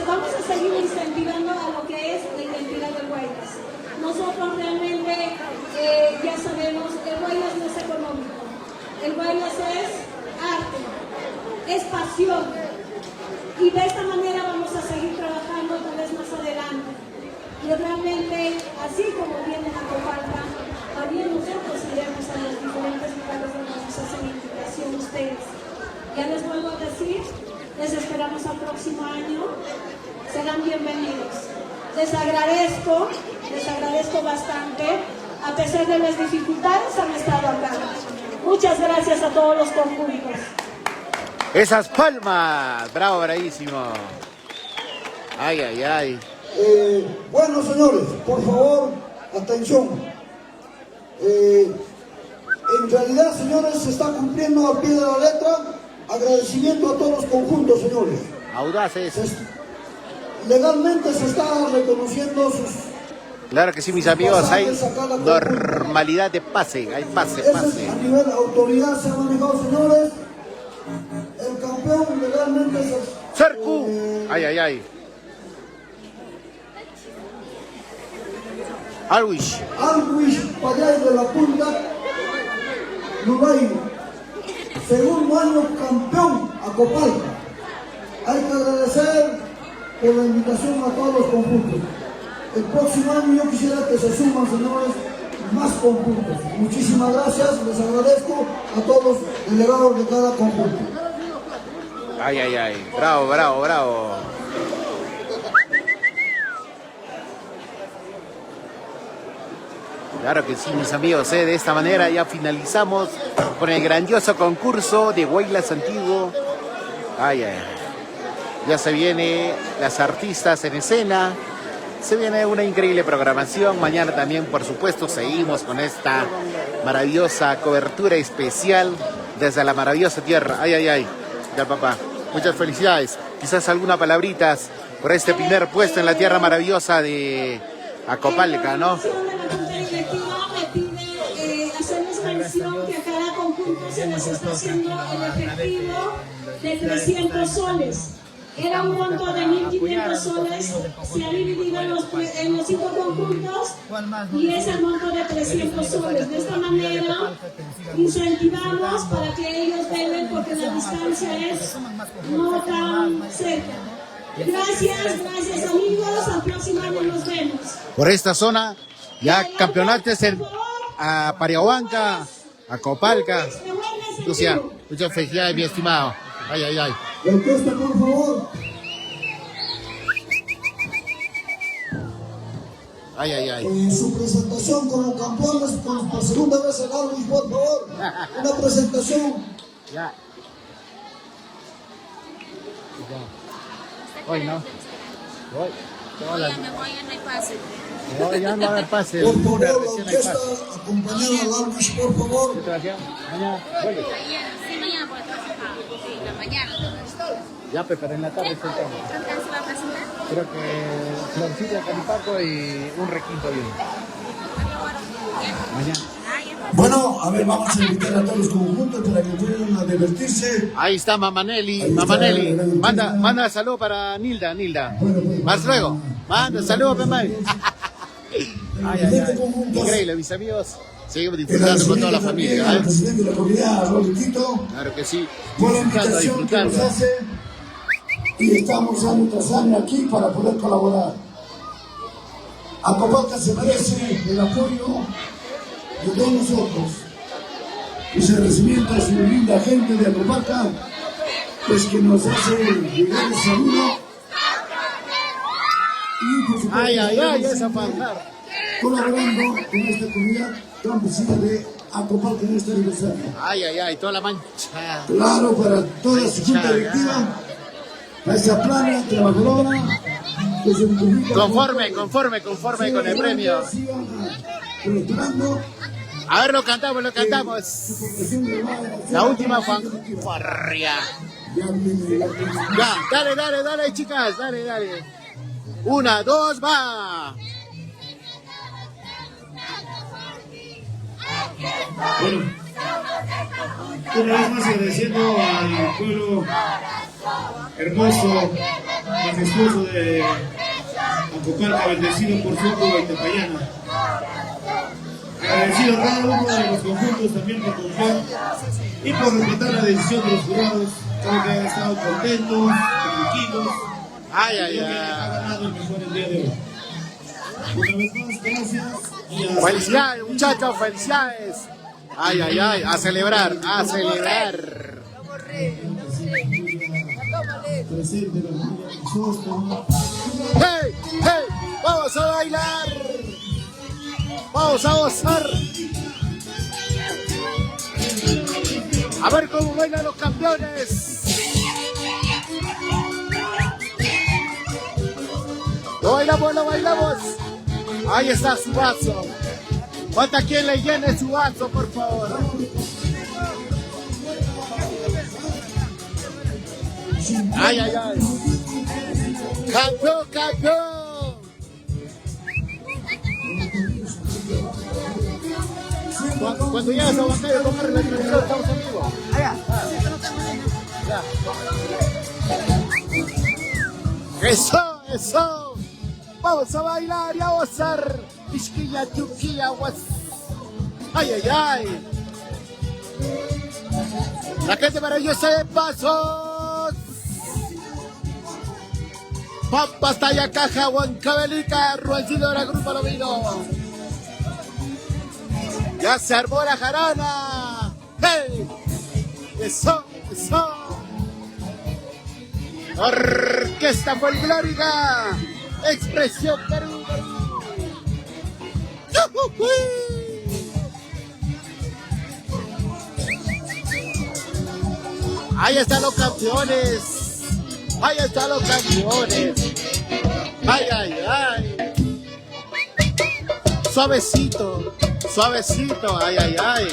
vamos a seguir incentivando a lo que es la identidad del Guaylas. Nosotros realmente ya sabemos, el Guaylas no es económico, el Guaylas es arte, es pasión, y de esta manera vamos a seguir trabajando tal vez más adelante. Y realmente, así como vienen a Copalca, también nosotros iremos a los diferentes lugares donde nos hacen invitación ustedes. Ya les vuelvo a decir, les esperamos al próximo año, serán bienvenidos. Les agradezco bastante, a pesar de las dificultades han estado acá. Muchas gracias a todos los conjuntos. Esas palmas, bravo, bravísimo. Ay. Bueno, señores, por favor, atención. En realidad, señores, se está cumpliendo al pie de la letra. Agradecimiento a todos los conjuntos, señores. Audaces. Legalmente se está reconociendo sus... Claro que sí, mis amigos, hay normalidad de pase, hay pase. A nivel de autoridad se ha manejado, señores. El campeón legalmente es... ¡Cercu! Ay. Alwish Payay de la Punta, Lubay, segundo año campeón a Copalca. Hay que agradecer por la invitación a todos los conjuntos. El próximo año yo quisiera que se suman, señores, más conjuntos. Muchísimas gracias, les agradezco a todos los delegados de cada conjunto. Ay, bravo. Claro que sí, mis amigos, de esta manera ya finalizamos con el grandioso concurso de Guaylas Antiguo. Ay. Ya se viene las artistas en escena, se viene una increíble programación. Mañana también, por supuesto, seguimos con esta maravillosa cobertura especial desde la maravillosa tierra. Ay, ya papá, muchas felicidades. Quizás algunas palabritas por este primer puesto en la tierra maravillosa de Acopalca, ¿no? Hacemos mención que a cada conjunto se les está haciendo el efectivo de 300 soles. Era un monto de 1.500 soles, se ha dividido en los 5 conjuntos y es el monto de 300 soles. De esta manera incentivamos para que ellos vengan, porque la distancia es no tan cerca. Gracias amigos, al próximo año nos vemos. Por esta zona, ya campeonatos a Pariahuanca, a Copalca. Lucia, muchas felicidades, mi estimado. Ay. La encuesta, por favor. Ay. Su presentación como campeones por segunda vez en Alvis, por favor. Una presentación. Ya. Hoy no. Hoy. Hola. Ya me voy, ya no hay pase. No, ya no va a haber pase. Por favor, la Recién hay orquesta pase. acompañada al Alvis, por favor. Mañana, vuelve. Mañana puede trabajar. Sí, la mañana. Ya, pero en la tarde se ¿Quién se va a presentar? creo que Florcita, Canipaco y un requinto bien. Mañana. Bueno, a ver, vamos a invitar a todos los conjuntos para que puedan a divertirse. Ahí está Mamanelli. Ahí está, Mamanelli. Mamanelli. Manda saludo para Nilda. Bueno, pues, Más luego. Manda saludo, Pemay. Este conjunto. Increíble, mis amigos. Seguimos El disfrutando con toda la también familia. al presidente de la comunidad, Rolitito, Claro que sí. por la Disfrutando, invitación que nos disfrutando. hace y estamos año tras año aquí para poder colaborar. Acopalca se merece el apoyo de todos nosotros. Ese recibimiento a su linda gente de Acopalca, pues que nos hace llegar el saludo. Y por supuesto, Ay, ay, ay, estamos esa fanfarria. colaborando con esta comunidad campesina de Acopalca en este aniversario. Ay, ay, ay, toda la mancha. Claro, para toda su junta directiva, a esa plana trabajadora que se multiplica. Conforme con el premio. Prosperando. A ver, lo cantamos. La última fanfarria. Ya, dale, chicas, dale. 1, 2, va. Bueno, una vez más agradeciendo al pueblo hermoso, majestuoso de Acopalca, bendecido por su agua itapayana. Agradecido a cada uno de los conjuntos también por confiar y por respetar la decisión de los jurados. Creo que han estado contentos, tranquilos. Ay, Creo que ha ganado el mejor el día de hoy. Una vez más, gracias. Y a Felicidades, muchachos, felicidades. Ay, a celebrar. presente la familia Crisostomo. ¡Hey! ¡Vamos a bailar! ¡Vamos a gozar! A ver cómo bailan los campeones. Lo bailamos. Ahí está su vaso. Falta quien le llene su vaso, por favor. Ay. Campeón. Cuando llegas a Huancayo, tomar la televisión, estamos en vivo. Eso. Vamos a bailar y a gozar. Isquilla, chuquilla, guas. Ay. La gente maravillosa de Pasos. Pampas, Tayacaja, Huancavelica, Ruancillo de la Grupa Lomino. Ya se armó la jarana. ¡Hey! Eso. Orquesta folclórica. Expresión Perú. Ahí están los campeones. Ay. Suavecito. Ay.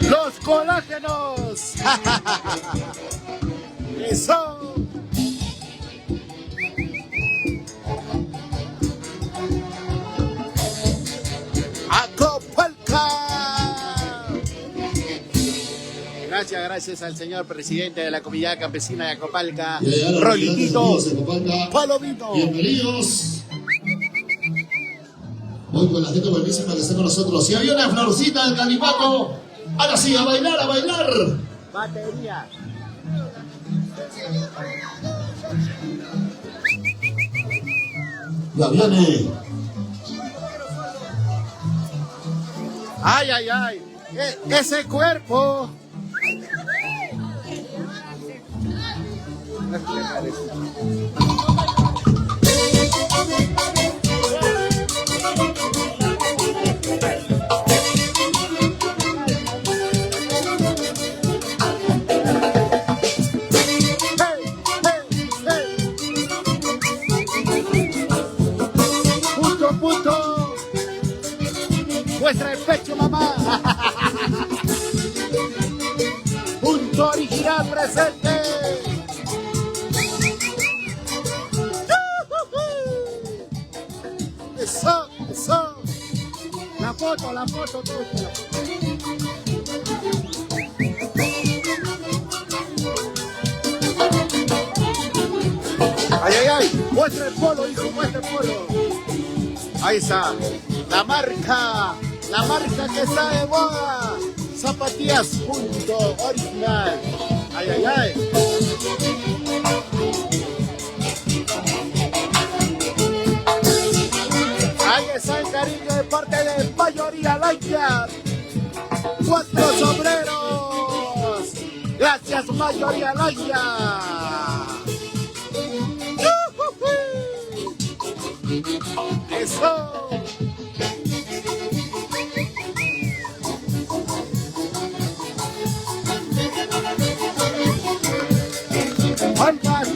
Los colágenos. Eso. Acopalca. Gracias al señor presidente de la Comunidad Campesina de Acopalca, Rolitito Palomino. Bienvenidos. Hoy con la gente buenísima que está con nosotros. Y había una florcita del Calimaco. Ahora sí, a bailar. Batería. Ya viene. Ay. Ese cuerpo. Punto. Muestra el pecho, mamá. Punto original presente. Eso. La foto, todo, la foto. Ay. Muestra el polo, hijo, muestra el polo. Ahí está. La marca que está de moda. Zapatillas punto original. Ay. Ahí está el cariño de parte de Mayoría Laya. 4 sombreros. Gracias, Mayoría Laya. Eso. Palmas.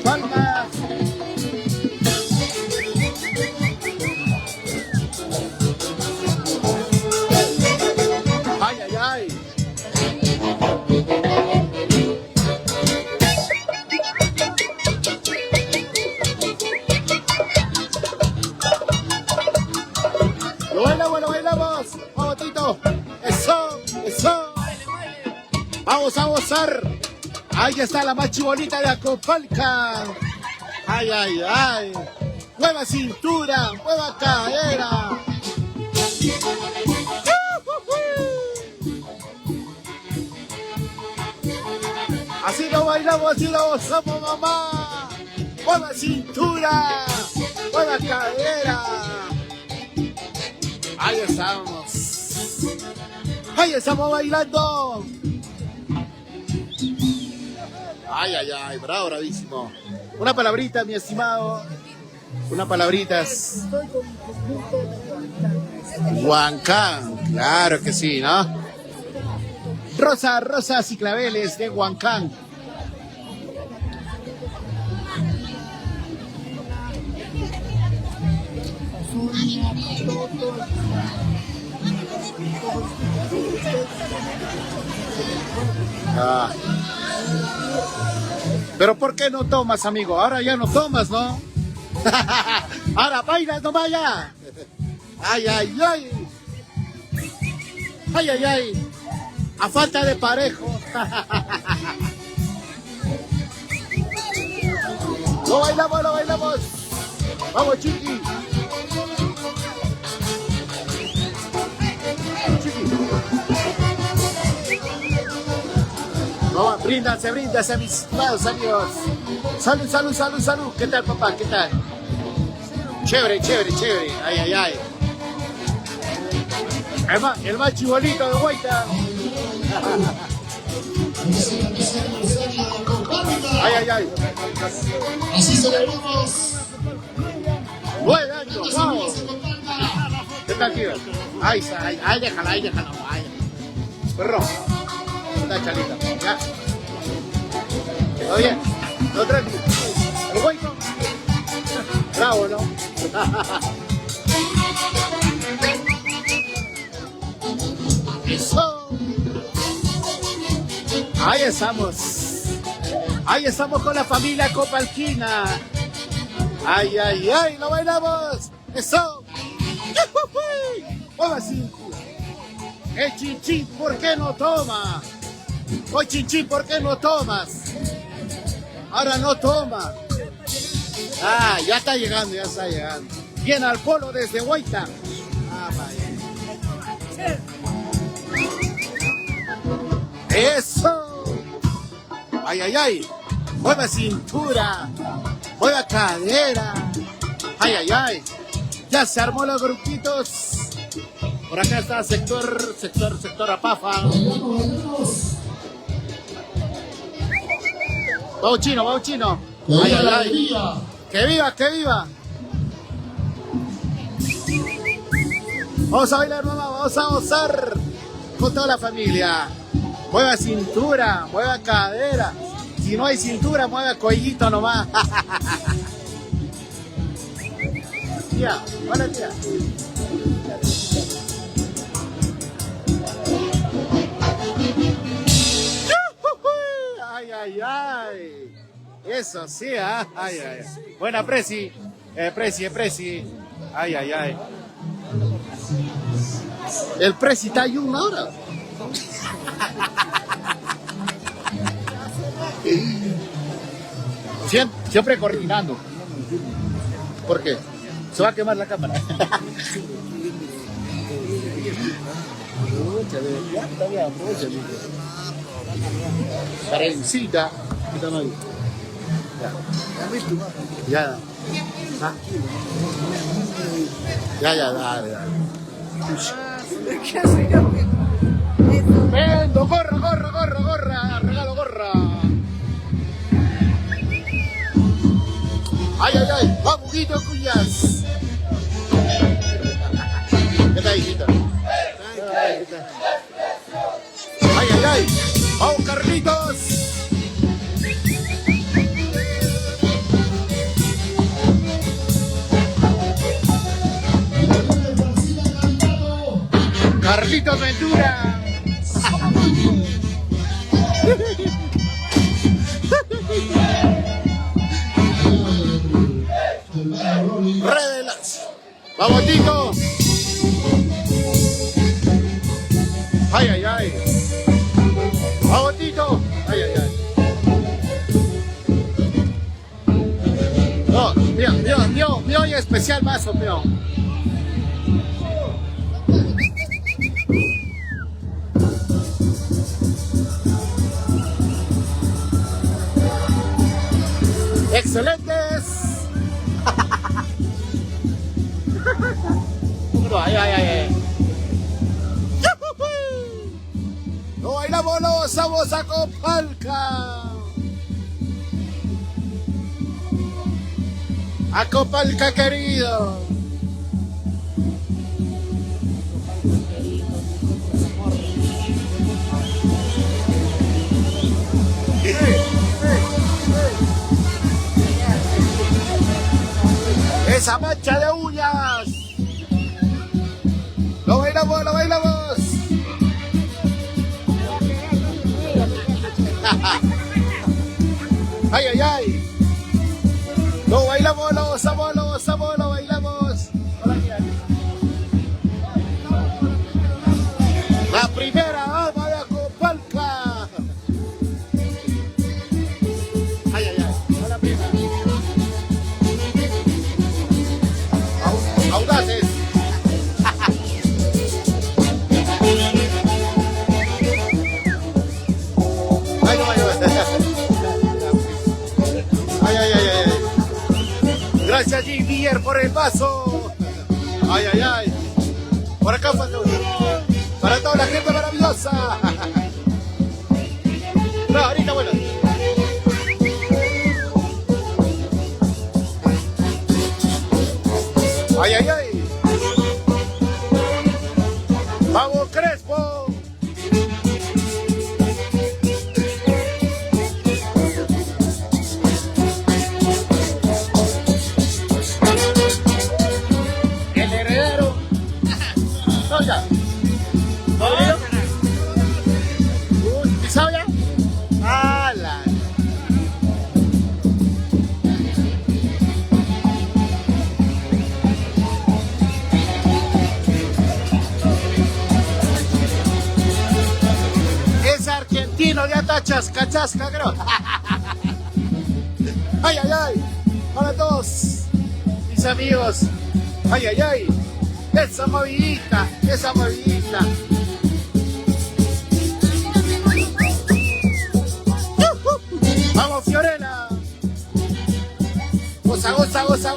Ay. Lo bailamos. Vamos, Tito. Eso. Vamos a gozar. Ahí está la más chibolita de Acopalca. Ay. Mueva cintura, mueva cadera. Así lo bailamos, así lo gozamos, mamá. Mueva cintura, mueva cadera. Ahí estamos bailando. Ay, bravísimo. Una palabrita, mi estimado. Una palabrita. Huancán, claro que sí, ¿no? Rosas y claveles de Huancán. Pero ¿por qué no tomas, amigo? Ahora ya no tomas, ¿no? Ahora bailas, no vaya. Ay. A falta de parejo. Lo bailamos. Vamos, Chiqui. No, bríndase, mis estimados amigos. Salud. ¿Qué tal, papá? ¿Qué tal? Chévere. Ay. El más chibolito de Guaita. Ay. Así celebramos. 9 años, vamos. ¿Qué tal, tío? Ay, déjala. Ay. Perro. Está Chalita. Ya. ¿Todo bien? ¿Todo tranquilo? ¿El Guaito? Bravo, ¿no? Eso. Ahí estamos con la familia Copalquina. Ay, lo bailamos. Eso. Hola, sí. El Chinchín, ¿por qué no toma? Oye, Chinchín, ¿por qué no tomas? Ahora no toma. Ya está llegando. Viene al polo desde Guaita. Vaya. Eso. Ay. Mueva cintura. Mueva cadera. Ay. Ya se armó los grupitos. Por acá está sector Apafa. Vamos chino. Ay. Que viva. Vamos a bailar, mamá, vamos a gozar con toda la familia. Mueva cintura, mueva cadera. Si no hay cintura, mueva cuellito nomás. Tía, hola tía. Ay. Eso sí, Ay. Buena Presi. Presi. Ay. El precio está ahí una hora. Siempre coordinando. ¿Por qué? Se va a quemar la cámara. Karencita. Ya. Ya. Vendo, gorra, regalo gorra. Ay, vamos, Guito Cuyas. ¿Qué tal, hijita? Ay, vamos, Carlitos. Carlitos Ventura. Revelación. Vamos, Tito. Ay. Vamos, Tito. Ay. No, mío y especial vaso, mío. ¡Excelentes! Ay. No bailamos, no vamos a Copalca. A Copalca, querido. Esa mancha de uñas. Lo bailamos. Ay. Lo bailamos, lo gozamos, lo bailamos. La primera alma de Acopalca. Ay. La primera. Audaces. Gracias, Jimmy, por el paso. Ay. Por acá, para toda la gente maravillosa. No, ahorita, bueno. Ay. Vamos, Crespo. El heredero. No, ya. ¿No? ¿Pisado ya? ¡Hala! Es argentino, ya está chasca, creo. Ay. Hola a todos mis amigos. Ay. Esa movidita. Vamos, Fiorella. Goza, corazón.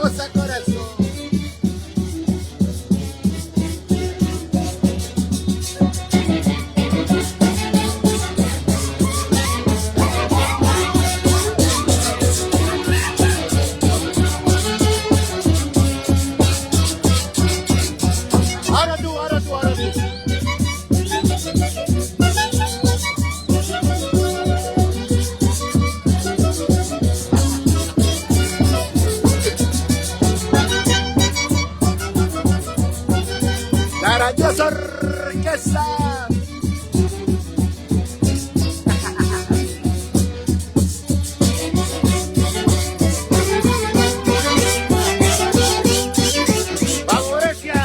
Ahora tú. La grandiosa orquesta. Vamos, Grecia.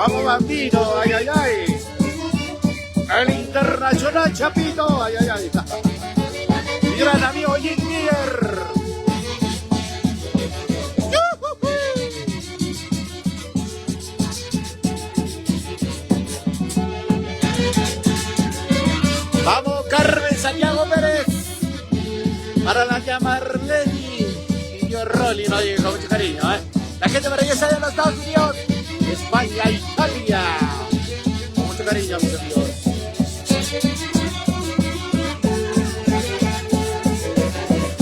Vamos Bambino, ay, ay, ay. El internacional Chapito, ay, ay, ay. Mi gran amigo Jim Miller. Vamos Carmen Santiago Pérez. Para la tía Marleni y yo Rolly, no digo con mucho cariño, La gente maravillosa de los Estados Unidos, España, Italia. Con mucho cariño, mis amigos.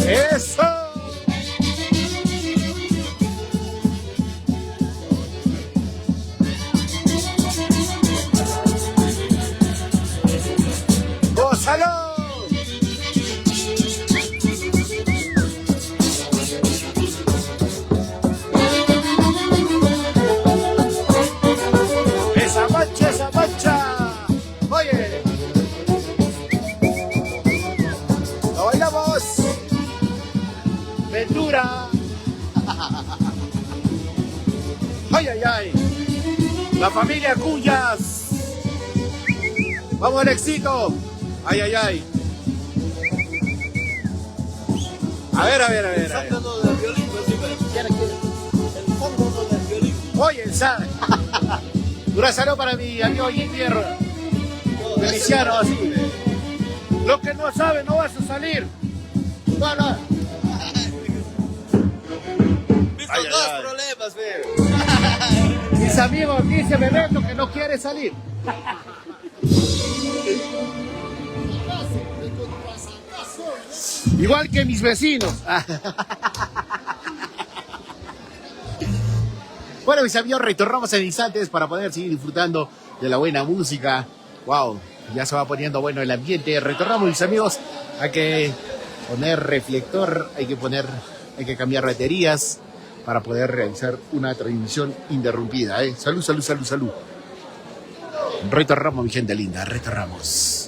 ¡Eso! ¡Gózalo! ¡Esa mancha, esa mancha! ¡Oye! ¡Lo bailamos! ¡Ventura! ¡Ay, ay, ay! ¡La familia Cuyas! ¡Vamos al éxito! ¡Ay, ay, ay! A ver, a ver, a ver. A ver. Oye, ¿sabes? Un saludo para mi amigo Jimmy Feliciano, así. Lo que no sabe no vas a salir. No, no. Visto dos problemas, feo. Mis amigos dicen Bebeto que no quiere salir. Igual que mis vecinos. Bueno, mis amigos, retornamos en instantes para poder seguir disfrutando de la buena música. Wow, ya se va poniendo bueno el ambiente. Retornamos, mis amigos. Hay que poner reflector, hay que cambiar baterías para poder realizar una transmisión interrumpida. Salud, salud, salud, salud. Retornamos, mi gente linda, retornamos.